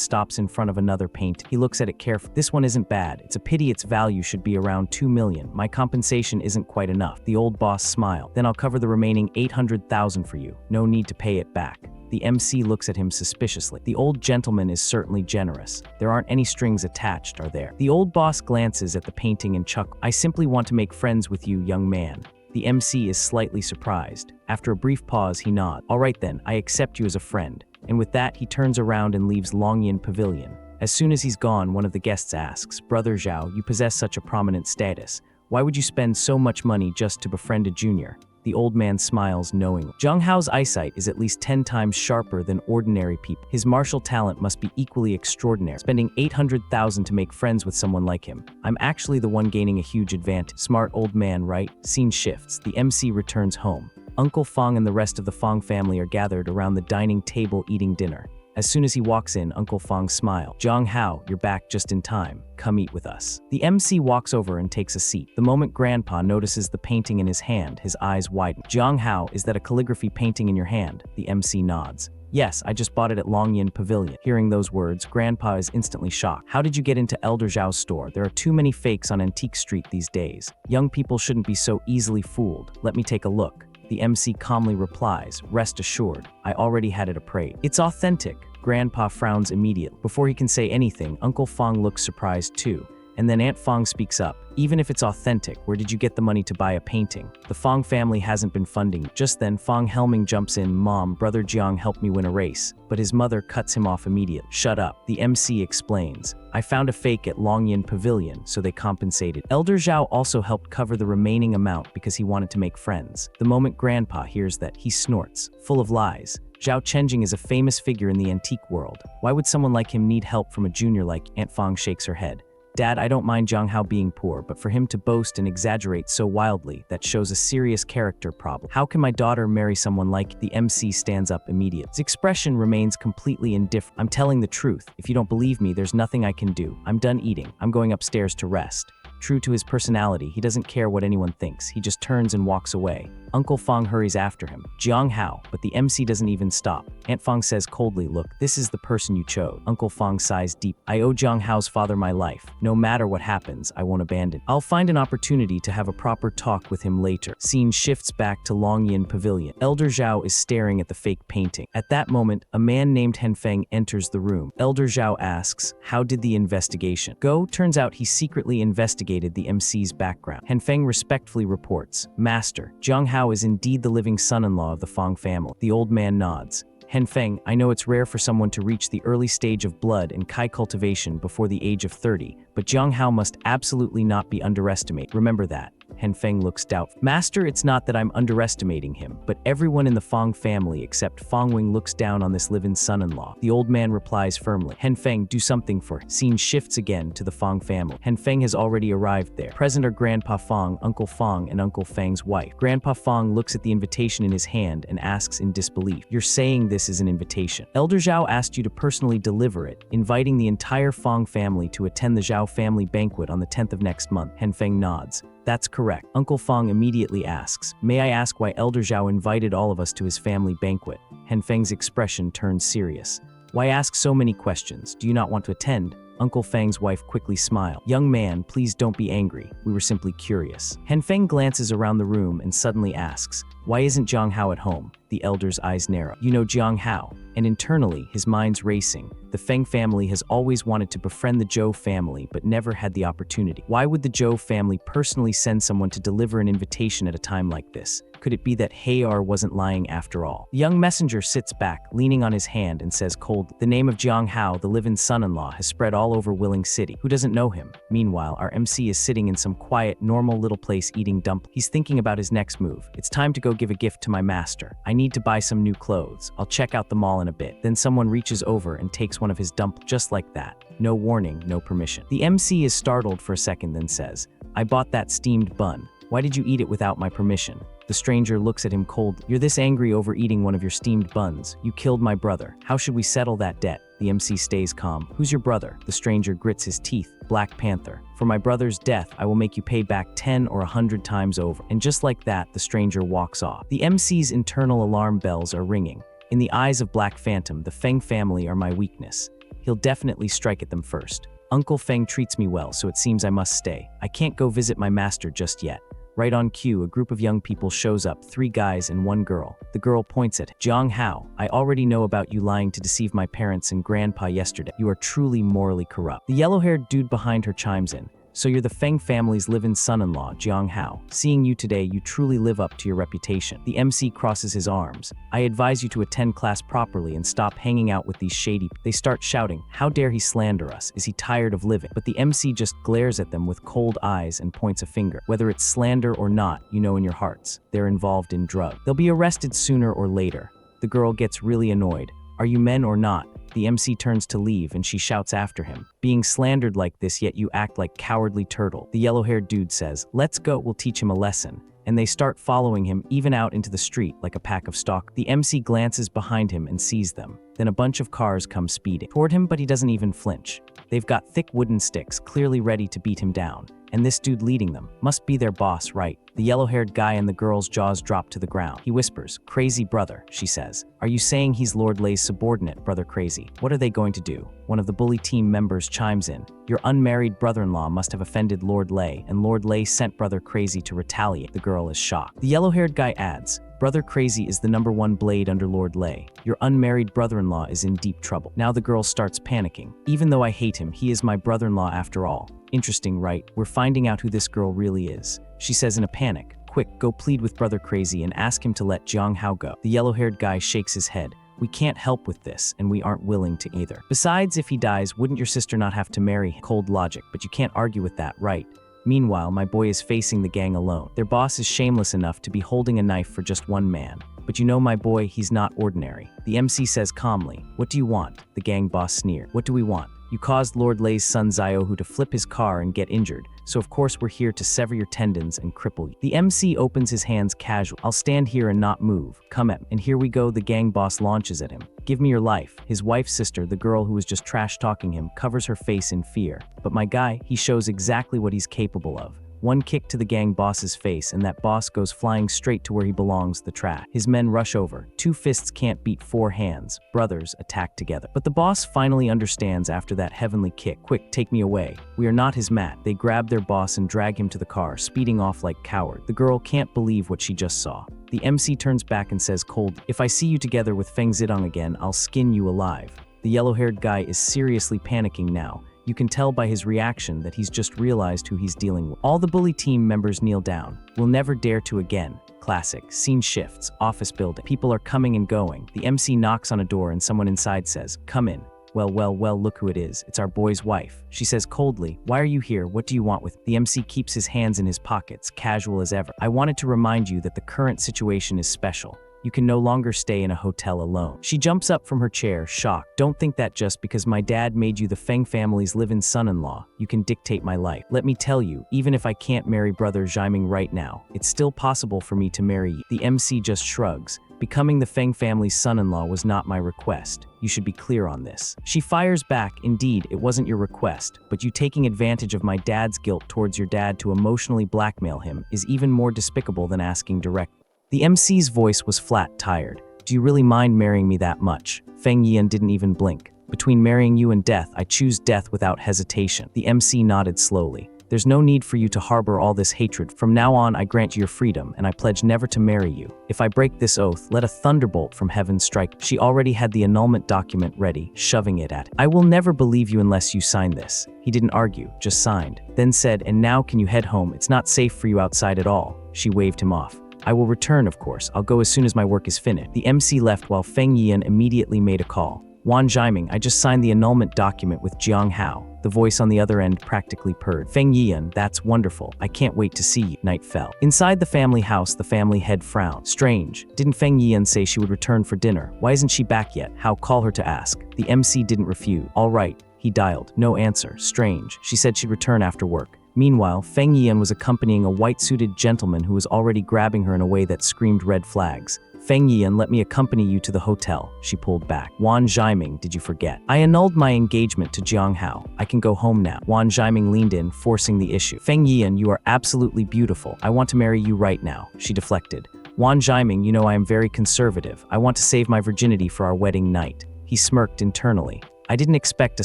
stops in front of another painting. He looks at it carefully. This one isn't bad. It's a pity its value should be around 2 million. My compensation isn't quite enough. The old boss smiled. Then I'll cover the remaining 800,000 for you. No need to pay it back. The MC looks at him suspiciously. The old gentleman is certainly generous. There aren't any strings attached, are there? The old boss glances at the painting and chuckles. I simply want to make friends with you, young man. The MC is slightly surprised. After a brief pause, he nods. All right then, I accept you as a friend. And with that, he turns around and leaves Longyan Pavilion. As soon as he's gone, one of the guests asks, Brother Zhao, you possess such a prominent status. Why would you spend so much money just to befriend a junior? The old man smiles knowingly. Jiang Hao's eyesight is at least 10 times sharper than ordinary people. His martial talent must be equally extraordinary. Spending 800,000 to make friends with someone like him. I'm actually the one gaining a huge advantage. Smart old man, right? Scene shifts. The MC returns home. Uncle Feng and the rest of the Feng family are gathered around the dining table eating dinner. As soon as he walks in, Uncle Feng smiles. Jiang Hao, you're back just in time. Come eat with us. The MC walks over and takes a seat. The moment Grandpa notices the painting in his hand, his eyes widen. Jiang Hao, is that a calligraphy painting in your hand? The MC nods. Yes, I just bought it at Longyan Pavilion. Hearing those words, Grandpa is instantly shocked. How did you get into Elder Zhao's store? There are too many fakes on Antique Street these days. Young people shouldn't be so easily fooled. Let me take a look. The MC calmly replies, rest assured, I already had it appraised. It's authentic. Grandpa frowns immediately. Before he can say anything, Uncle Feng looks surprised too. And then Aunt Feng speaks up. Even if it's authentic, where did you get the money to buy a painting? The Feng family hasn't been funding. Just then, Feng Helming jumps in. Mom, Brother Jiang helped me win a race. But his mother cuts him off immediately. Shut up. The MC explains. I found a fake at Longyan Pavilion, so they compensated. Elder Zhao also helped cover the remaining amount because he wanted to make friends. The moment Grandpa hears that, he snorts, full of lies. Zhao Chenjing is a famous figure in the antique world. Why would someone like him need help from a junior like? Aunt Feng shakes her head. Dad, I don't mind Jiang Hao being poor, but for him to boast and exaggerate so wildly, that shows a serious character problem. How can my daughter marry someone like the MC stands up immediately. His expression remains completely indifferent. I'm telling the truth. If you don't believe me, there's nothing I can do. I'm done eating. I'm going upstairs to rest. True to his personality, he doesn't care what anyone thinks. He just turns and walks away. Uncle Feng hurries after him. Jiang Hao, but the MC doesn't even stop. Aunt Feng says coldly, look, this is the person you chose. Uncle Feng sighs deep. I owe Jiang Hao's father my life. No matter what happens, I won't abandon. I'll find an opportunity to have a proper talk with him later. Scene shifts back to Longyan Pavilion. Elder Zhao is staring at the fake painting. At that moment, a man named Feng enters the room. Elder Zhao asks, how did the investigation go? Turns out he secretly investigated the MC's background. Feng respectfully reports, Master, Jiang Hao is indeed the living son-in-law of the Feng family. The old man nods. Feng, I know it's rare for someone to reach the early stage of blood and Kai cultivation before the age of 30, but Jiang Hao must absolutely not be underestimated. Remember that. Feng looks doubtful. Master, it's not that I'm underestimating him, but everyone in the Feng family except Feng Wing looks down on this live-in son-in-law. The old man replies firmly. Feng, do something for him. Scene shifts again to the Feng family. Feng has already arrived there. Present are Grandpa Feng, Uncle Feng, and Uncle Feng's wife. Grandpa Feng looks at the invitation in his hand and asks in disbelief, you're saying this is an invitation? Elder Zhao asked you to personally deliver it, inviting the entire Feng family to attend the Zhao family banquet on the 10th of next month. Feng nods. That's correct. Uncle Feng immediately asks, may I ask why Elder Zhao invited all of us to his family banquet? Feng's expression turns serious. Why ask so many questions? Do you not want to attend? Uncle Feng's wife quickly smiled. Young man, please don't be angry. We were simply curious. Feng glances around the room and suddenly asks, why isn't Jiang Hao at home? The elder's eyes narrow. You know Jiang Hao. And internally, his mind's racing. The Feng family has always wanted to befriend the Zhou family, but never had the opportunity. Why would the Zhou family personally send someone to deliver an invitation at a time like this? Could it be that Hayar wasn't lying after all? The young messenger sits back, leaning on his hand, and says coldly, the name of Jiang Hao, the live-in son-in-law, has spread all over Willing City. Who doesn't know him? Meanwhile, our MC is sitting in some quiet, normal little place eating dumplings. He's thinking about his next move. It's time to go give a gift to my master. I need to buy some new clothes. I'll check out the mall in a bit. Then someone reaches over and takes one of his dumplings just like that. No warning, no permission. The MC is startled for a second, then says, I bought that steamed bun. Why did you eat it without my permission? The stranger looks at him coldly. You're this angry over eating one of your steamed buns. You killed my brother. How should we settle that debt? The MC stays calm. Who's your brother? The stranger grits his teeth. Black Panther. For my brother's death, I will make you pay back 10 or 100 times over. And just like that, the stranger walks off. The MC's internal alarm bells are ringing. In the eyes of Black Phantom, the Feng family are my weakness. He'll definitely strike at them first. Uncle Feng treats me well, so it seems I must stay. I can't go visit my master just yet. Right on cue, a group of young people shows up, 3 guys and 1 girl. The girl points at Jiang Hao. I already know about you lying to deceive my parents and grandpa yesterday. You are truly morally corrupt. The yellow-haired dude behind her chimes in. So you're the Feng family's live-in son-in-law, Jiang Hao. Seeing you today, you truly live up to your reputation. The MC crosses his arms. I advise you to attend class properly and stop hanging out with these shady. They start shouting, how dare he slander us? Is he tired of living? But the MC just glares at them with cold eyes and points a finger. Whether it's slander or not, you know in your hearts, they're involved in drugs. They'll be arrested sooner or later. The girl gets really annoyed. Are you men or not? The MC turns to leave and she shouts after him. Being slandered like this, yet you act like cowardly turtle. The yellow-haired dude says, let's go, we'll teach him a lesson. And they start following him even out into the street like a pack of stalkers. The MC glances behind him and sees them. Then a bunch of cars come speeding toward him, but he doesn't even flinch. They've got thick wooden sticks, clearly ready to beat him down. And this dude leading them must be their boss, right? The yellow-haired guy and the girl's jaws drop to the ground. He whispers, crazy brother, she says. Are you saying he's Lord Lei's subordinate, Brother Crazy? What are they going to do? One of the bully team members chimes in. Your unmarried brother-in-law must have offended Lord Lei, and Lord Lei sent Brother Crazy to retaliate. The girl is shocked. The yellow-haired guy adds, Brother Crazy is the #1 blade under Lord Lei. Your unmarried brother-in-law is in deep trouble. Now the girl starts panicking. Even though I hate him, he is my brother-in-law after all. Interesting, right? We're finding out who this girl really is. She says in a panic, quick, go plead with Brother Crazy and ask him to let Jiang Hao go. The yellow-haired guy shakes his head. We can't help with this, and we aren't willing to either. Besides, if he dies, wouldn't your sister not have to marry him? Cold logic, but you can't argue with that, right? Meanwhile, my boy is facing the gang alone. Their boss is shameless enough to be holding a knife for just one man. But you know my boy, he's not ordinary. The MC says calmly, what do you want? The gang boss sneered. What do we want? You caused Lord Lei's son Xiaohu to flip his car and get injured, so of course we're here to sever your tendons and cripple you. The MC opens his hands casual. I'll stand here and not move. Come at me. And here we go, the gang boss launches at him. Give me your life. His wife's sister, the girl who was just trash-talking him, covers her face in fear. But my guy, he shows exactly what he's capable of. One kick to the gang boss's face and that boss goes flying straight to where he belongs, the trash. His men rush over. 2 fists can't beat 4 hands. Brothers attack together. But the boss finally understands after that heavenly kick. Quick, take me away. We are not his mat. They grab their boss and drag him to the car, speeding off like coward. The girl can't believe what she just saw. The MC turns back and says cold, if I see you together with Feng Zidong again, I'll skin you alive. The yellow-haired guy is seriously panicking now. You can tell by his reaction that he's just realized who he's dealing with. All the bully team members kneel down. We'll never dare to again. Classic. Scene shifts. Office building. People are coming and going. The MC knocks on a door and someone inside says, come in. Well, look who it is. It's our boy's wife. She says coldly, why are you here? What do you want with me? The MC keeps his hands in his pockets, casual as ever. I wanted to remind you that the current situation is special. You can no longer stay in a hotel alone. She jumps up from her chair, shocked. Don't think that just because my dad made you the Feng family's live-in son-in-law, you can dictate my life. Let me tell you, even if I can't marry brother Jiaming right now, it's still possible for me to marry you. The MC just shrugs. Becoming the Feng family's son-in-law was not my request. You should be clear on this. She fires back, indeed, it wasn't your request, but you taking advantage of my dad's guilt towards your dad to emotionally blackmail him is even more despicable than asking directly. The MC's voice was flat, tired. Do you really mind marrying me that much? Feng Yian didn't even blink. Between marrying you and death, I choose death without hesitation. The MC nodded slowly. There's no need for you to harbor all this hatred. From now on, I grant you your freedom, and I pledge never to marry you. If I break this oath, let a thunderbolt from heaven strike. She already had the annulment document ready, shoving it at him. I will never believe you unless you sign this. He didn't argue, just signed. Then said, and now can you head home? It's not safe for you outside at all. She waved him off. I will return, of course. I'll go as soon as my work is finished. The MC left while Feng Yian immediately made a call. Wan Jiaming, I just signed the annulment document with Jiang Hao. The voice on the other end practically purred. Feng Yian, that's wonderful. I can't wait to see you. Night fell. Inside the family house, the family head frowned. Strange. Didn't Feng Yian say she would return for dinner? Why isn't she back yet? Hao, call her to ask. The MC didn't refuse. All right. He dialed. No answer. Strange. She said she'd return after work. Meanwhile, Feng Yian was accompanying a white-suited gentleman who was already grabbing her in a way that screamed red flags. Feng Yian, let me accompany you to the hotel. She pulled back. Wan Jiaming, did you forget? I annulled my engagement to Jiang Hao. I can go home now. Wan Jiaming leaned in, forcing the issue. Feng Yian, you are absolutely beautiful. I want to marry you right now. She deflected. Wan Jiaming, you know I am very conservative. I want to save my virginity for our wedding night. He smirked internally. I didn't expect a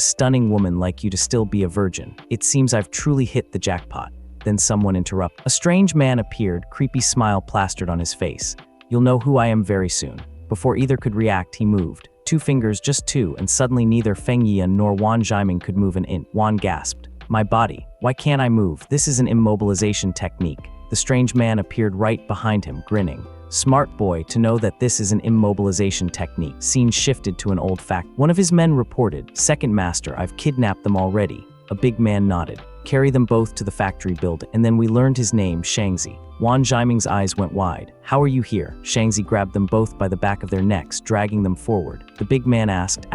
stunning woman like you to still be a virgin. It seems I've truly hit the jackpot. Then someone interrupted. A strange man appeared, creepy smile plastered on his face. You'll know who I am very soon. Before either could react, he moved. 2 fingers, just 2, and suddenly neither Feng Yian nor Wan Jiaming could move an inch. Wan gasped. My body. Why can't I move? This is an immobilization technique. The strange man appeared right behind him, grinning. Smart boy to know that this is an immobilization technique. Scene shifted to an old fact. One of his men reported, Second Master, I've kidnapped them already. A big man nodded. Carry them both to the factory building. And then we learned his name, Shangzi. Wan Jiaming's eyes went wide. How are you here? Shangzi grabbed them both by the back of their necks, dragging them forward. The big man asked,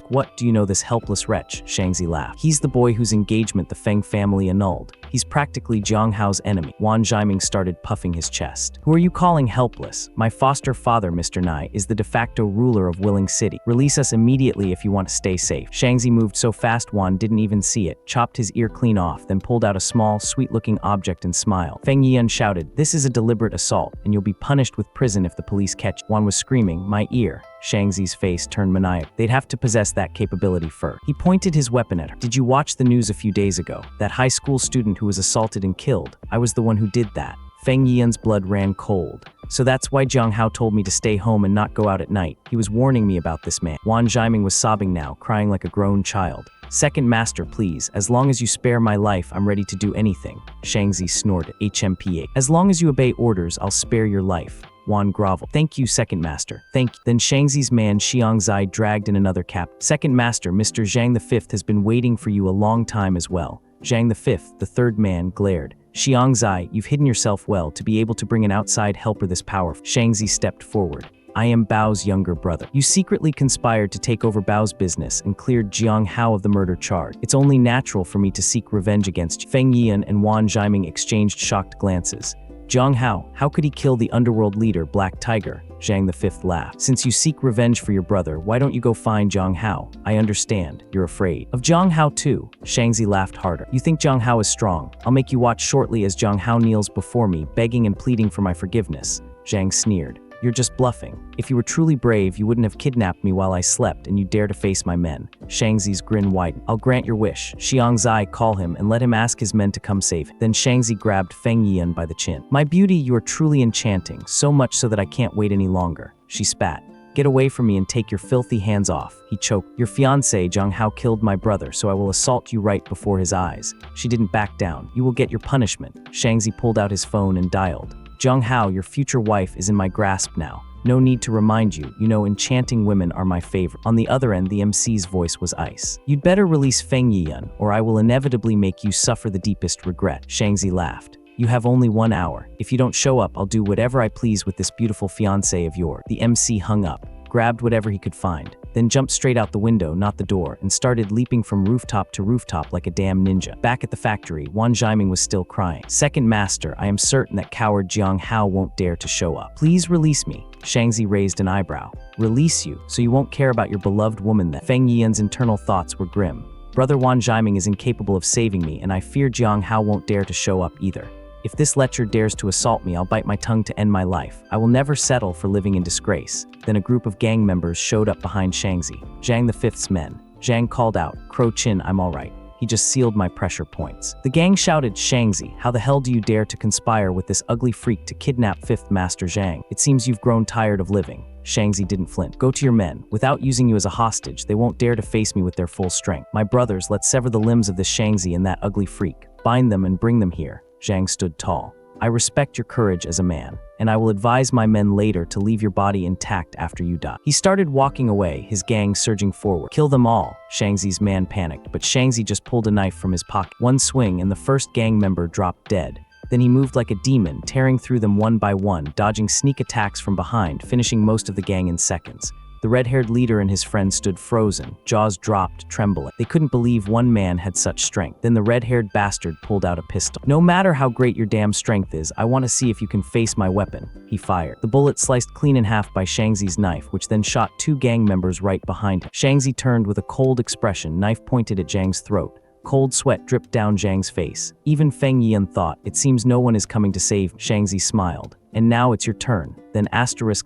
what do you know this helpless wretch? Shangzi laughed. He's the boy whose engagement the Feng family annulled. He's practically Jiang Hao's enemy. Wan Jiaming started puffing his chest. Who are you calling helpless? My foster father, Mr. Nai, is the de facto ruler of Willing City. Release us immediately if you want to stay safe. Shangzi moved so fast Wan didn't even see it, chopped his ear clean off, then pulled out a small, sweet-looking object and smiled. Feng Yian shouted, this is a deliberate assault, and you'll be punished with prison if the police catch you. Wan was screaming, my ear. Shangzi's face turned maniacal. They'd have to possess that capability first. He pointed his weapon at her. Did you watch the news a few days ago? That high school student who was assaulted and killed? I was the one who did that. Feng Yian's blood ran cold. So that's why Jiang Hao told me to stay home and not go out at night. He was warning me about this man. Wan Jiaming was sobbing now, crying like a grown child. Second Master, please. As long as you spare my life, I'm ready to do anything. Shangzi snorted. HMPA. As long as you obey orders, I'll spare your life. Wan groveled. Thank you, Second Master. Thank you. Then Shangzi's man Xiangzai dragged in another cap. Second Master, Mr. Zhang V has been waiting for you a long time as well. Zhang V, the third man, glared. Xiangzai, you've hidden yourself well to be able to bring an outside helper this powerful. Shangzi stepped forward. I am Bao's younger brother. You secretly conspired to take over Bao's business and cleared Jiang Hao of the murder charge. It's only natural for me to seek revenge against you." Feng Yiyan and Wan Zhaiming exchanged shocked glances. "Jiang Hao, how could he kill the underworld leader, Black Tiger?" Zhang V laughed. "Since you seek revenge for your brother, why don't you go find Jiang Hao? I understand. You're afraid of Jiang Hao too." Shangzi laughed harder. "You think Jiang Hao is strong? I'll make you watch shortly as Jiang Hao kneels before me, begging and pleading for my forgiveness." Zhang sneered. "You're just bluffing. If you were truly brave, you wouldn't have kidnapped me while I slept and you dare to face my men." Shangzi's grin widened. "I'll grant your wish. Xiang Zai, call him and let him ask his men to come save him." Then Shangzi grabbed Feng Yiyan by the chin. "My beauty, you are truly enchanting, so much so that I can't wait any longer." She spat. "Get away from me and take your filthy hands off." He choked. "Your fiancé, Jiang Hao, killed my brother, so I will assault you right before his eyes." She didn't back down. "You will get your punishment." Shangzi pulled out his phone and dialed. "Jiang Hao, your future wife is in my grasp now. No need to remind you, enchanting women are my favorite." On the other end, the MC's voice was ice. "You'd better release Feng Yiyan, or I will inevitably make you suffer the deepest regret." Shangzi laughed. "You have only 1 hour. If you don't show up, I'll do whatever I please with this beautiful fiancé of yours." The MC hung up, grabbed whatever he could find, then jumped straight out the window, not the door, and started leaping from rooftop to rooftop like a damn ninja. Back at the factory, Wan Zhaiming was still crying. "Second master, I am certain that coward Jiang Hao won't dare to show up. Please release me." Shangzi raised an eyebrow. "Release you, so you won't care about your beloved woman then?" Feng Yiyan's internal thoughts were grim. "Brother Wan Zhaiming is incapable of saving me, and I fear Jiang Hao won't dare to show up either. If this lecher dares to assault me, I'll bite my tongue to end my life. I will never settle for living in disgrace." Then a group of gang members showed up behind Shangzi. Zhang V's men. Zhang called out, "Crow Chin, I'm all right. He just sealed my pressure points." The gang shouted, "Shangzi, how the hell do you dare to conspire with this ugly freak to kidnap 5th Master Zhang? It seems you've grown tired of living." Shangzi didn't flint. "Go to your men. Without using you as a hostage, they won't dare to face me with their full strength. My brothers, let's sever the limbs of this Shangzi and that ugly freak. Bind them and bring them here." Zhang stood tall. "I respect your courage as a man, and I will advise my men later to leave your body intact after you die." He started walking away, his gang surging forward. "Kill them all." Shangzi's man panicked, but Shangzi just pulled a knife from his pocket. One swing and the first gang member dropped dead. Then he moved like a demon, tearing through them one by one, dodging sneak attacks from behind, finishing most of the gang in seconds. The red-haired leader and his friend stood frozen, jaws dropped, trembling. They couldn't believe one man had such strength. Then the red-haired bastard pulled out a pistol. "No matter how great your damn strength is, I want to see if you can face my weapon." He fired. The bullet sliced clean in half by Shangzi's knife, which then shot 2 gang members right behind him. Shangzi turned with a cold expression, knife pointed at Zhang's throat. Cold sweat dripped down Zhang's face. Even Feng Yiyan thought, "It seems no one is coming to save me." Shangzi smiled. "And now it's your turn." Then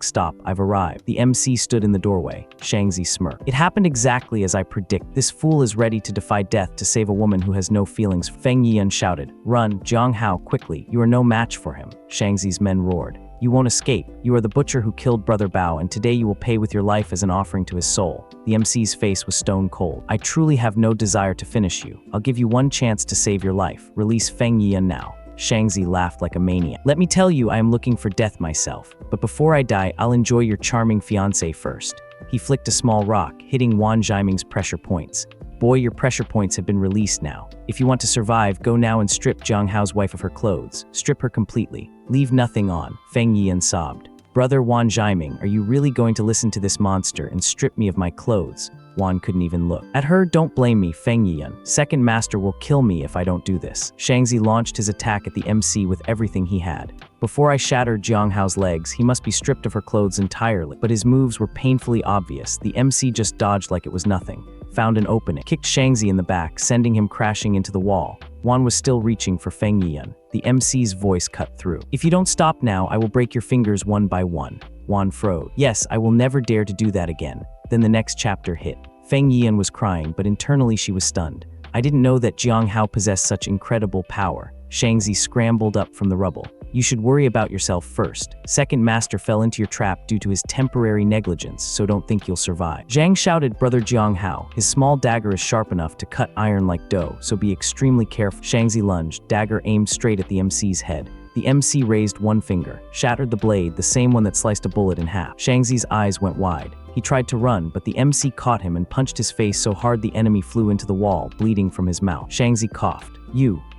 stop, I've arrived. The MC stood in the doorway. Shangzi smirked. "It happened exactly as I predict. This fool is ready to defy death to save a woman who has no feelings." Feng Yiyan shouted, "Run, Jiang Hao, quickly. You are no match for him." Shangzi's men roared. "You won't escape. You are the butcher who killed Brother Bao, and today you will pay with your life as an offering to his soul." The MC's face was stone cold. "I truly have no desire to finish you. I'll give you one chance to save your life. Release Feng Yiyan now." Shangzi laughed like a maniac. "Let me tell you, I am looking for death myself. But before I die, I'll enjoy your charming fiancé first." He flicked a small rock, hitting Wan Zhaiming's pressure points. "Boy, your pressure points have been released now. If you want to survive, go now and strip Jiang Hao's wife of her clothes. Strip her completely. Leave nothing on." Feng Yiyan sobbed. "Brother Wan Zhaiming, are you really going to listen to this monster and strip me of my clothes?" Wan couldn't even look at her. "Don't blame me, Feng Yiyan. Second Master will kill me if I don't do this." Shangzi launched his attack at the MC with everything he had. "Before I shatter Jiang Hao's legs, he must be stripped of her clothes entirely." But his moves were painfully obvious. The MC just dodged like it was nothing, found an opening, kicked Shangzi in the back, sending him crashing into the wall. Wan was still reaching for Feng Yiyan. The MC's voice cut through. "If you don't stop now, I will break your fingers one by one." Wan froze. "Yes, I will never dare to do that again." Then the next chapter hit. Feng Yiyan was crying, but internally she was stunned. "I didn't know that Jiang Hao possessed such incredible power." Shangzi scrambled up from the rubble. "You should worry about yourself first. Second Master fell into your trap due to his temporary negligence, so don't think you'll survive." Zhang shouted, "Brother Jiang Hao, his small dagger is sharp enough to cut iron like dough, so be extremely careful." Shangzi lunged, dagger aimed straight at the MC's head. The MC raised one finger, shattered the blade, the same one that sliced a bullet in half. Shangzi's eyes went wide. He tried to run, but the MC caught him and punched his face so hard the enemy flew into the wall, bleeding from his mouth. Shangzi coughed.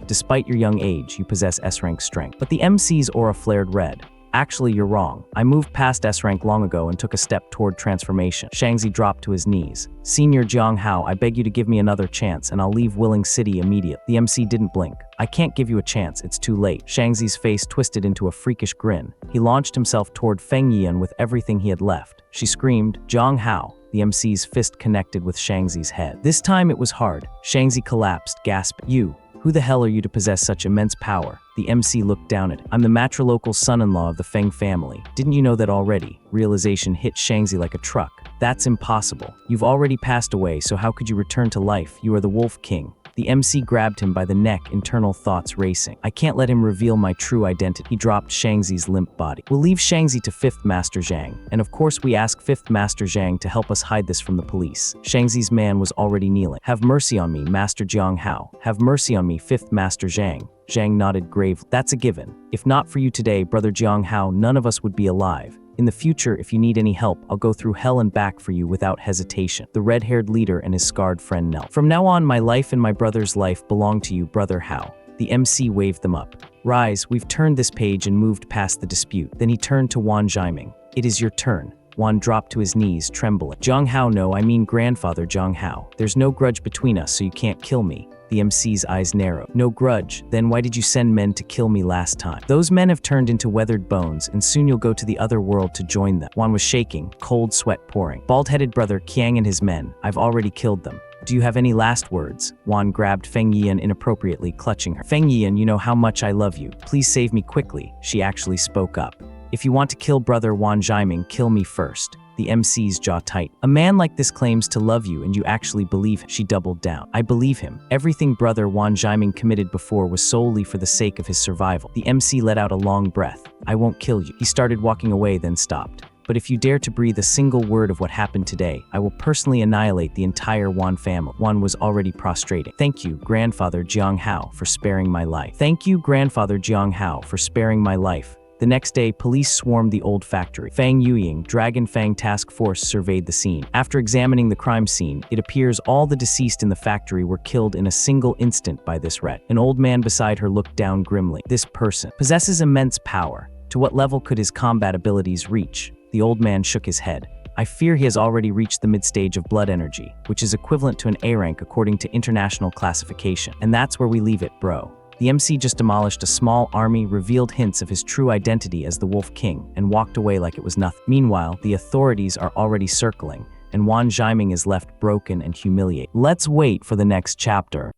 "Despite your young age, you possess S-rank strength." But the MC's aura flared red. Actually, you're wrong. I moved past S rank long ago and took a step toward transformation. Shangzi dropped to his knees. Senior Jiang Hao, I beg you to give me another chance and I'll leave Willing City immediately. The MC didn't blink. I can't give you a chance, it's too late. Shangzi's face twisted into a freakish grin. He launched himself toward Feng Yian with everything he had left. She screamed, Jiang Hao. The MC's fist connected with Shangzi's head. This time it was hard. Shangzi collapsed, gasping, You. Who the hell are you to possess such immense power? The MC looked down at him. I'm the matrilocal son-in-law of the Feng family. Didn't you know that already? Realization hit Shangzi like a truck. That's impossible. You've already passed away, so how could you return to life? You are the Wolf King. The MC grabbed him by the neck, internal thoughts racing. I can't let him reveal my true identity. He dropped Shangzi's limp body. We'll leave Shangzi to 5th Master Zhang, and of course we ask 5th Master Zhang to help us hide this from the police. Shangzi's man was already kneeling. Have mercy on me, Master Jiang Hao. Have mercy on me, 5th Master Zhang. Zhang nodded gravely. That's a given. If not for you today, Brother Jiang Hao, none of us would be alive. In the future, if you need any help, I'll go through hell and back for you without hesitation. The red-haired leader and his scarred friend knelt. From now on, my life and my brother's life belong to you, Brother Hao. The MC waved them up. Rise, we've turned this page and moved past the dispute. Then he turned to Wan Zhaiming. It is your turn. Wan dropped to his knees, trembling. Jiang Hao, no, I mean grandfather Jiang Hao. There's no grudge between us, so you can't kill me. The MC's eyes narrowed. No grudge. Then why did you send men to kill me last time? Those men have turned into weathered bones, and soon you'll go to the other world to join them. Wan was shaking, cold sweat pouring. Bald-headed brother Qiang and his men. I've already killed them. Do you have any last words? Wan grabbed Feng Yian inappropriately, clutching her. Feng Yian, you know how much I love you. Please save me quickly. She actually spoke up. If you want to kill brother Wan Zhaiming, kill me first. The MC's jaw tight. A man like this claims to love you and you actually believe him. She doubled down. I believe him. Everything brother Wan Zhaiming committed before was solely for the sake of his survival. The MC let out a long breath. I won't kill you. He started walking away, then stopped. But if you dare to breathe a single word of what happened today, I will personally annihilate the entire Wan family. Wan was already prostrating. Thank you, Grandfather Jiang Hao, for sparing my life. Thank you, Grandfather Jiang Hao, for sparing my life. The next day, police swarmed the old factory. Fang Yuying, Dragon Fang Task Force surveyed the scene. After examining the crime scene, it appears all the deceased in the factory were killed in a single instant by this rat. An old man beside her looked down grimly. This person possesses immense power. To what level could his combat abilities reach? The old man shook his head. I fear he has already reached the mid-stage of blood energy, which is equivalent to an A rank according to international classification. And that's where we leave it, bro. The MC just demolished a small army, revealed hints of his true identity as the Wolf King, and walked away like it was nothing. Meanwhile, the authorities are already circling, and Wan Zhaiming is left broken and humiliated. Let's wait for the next chapter.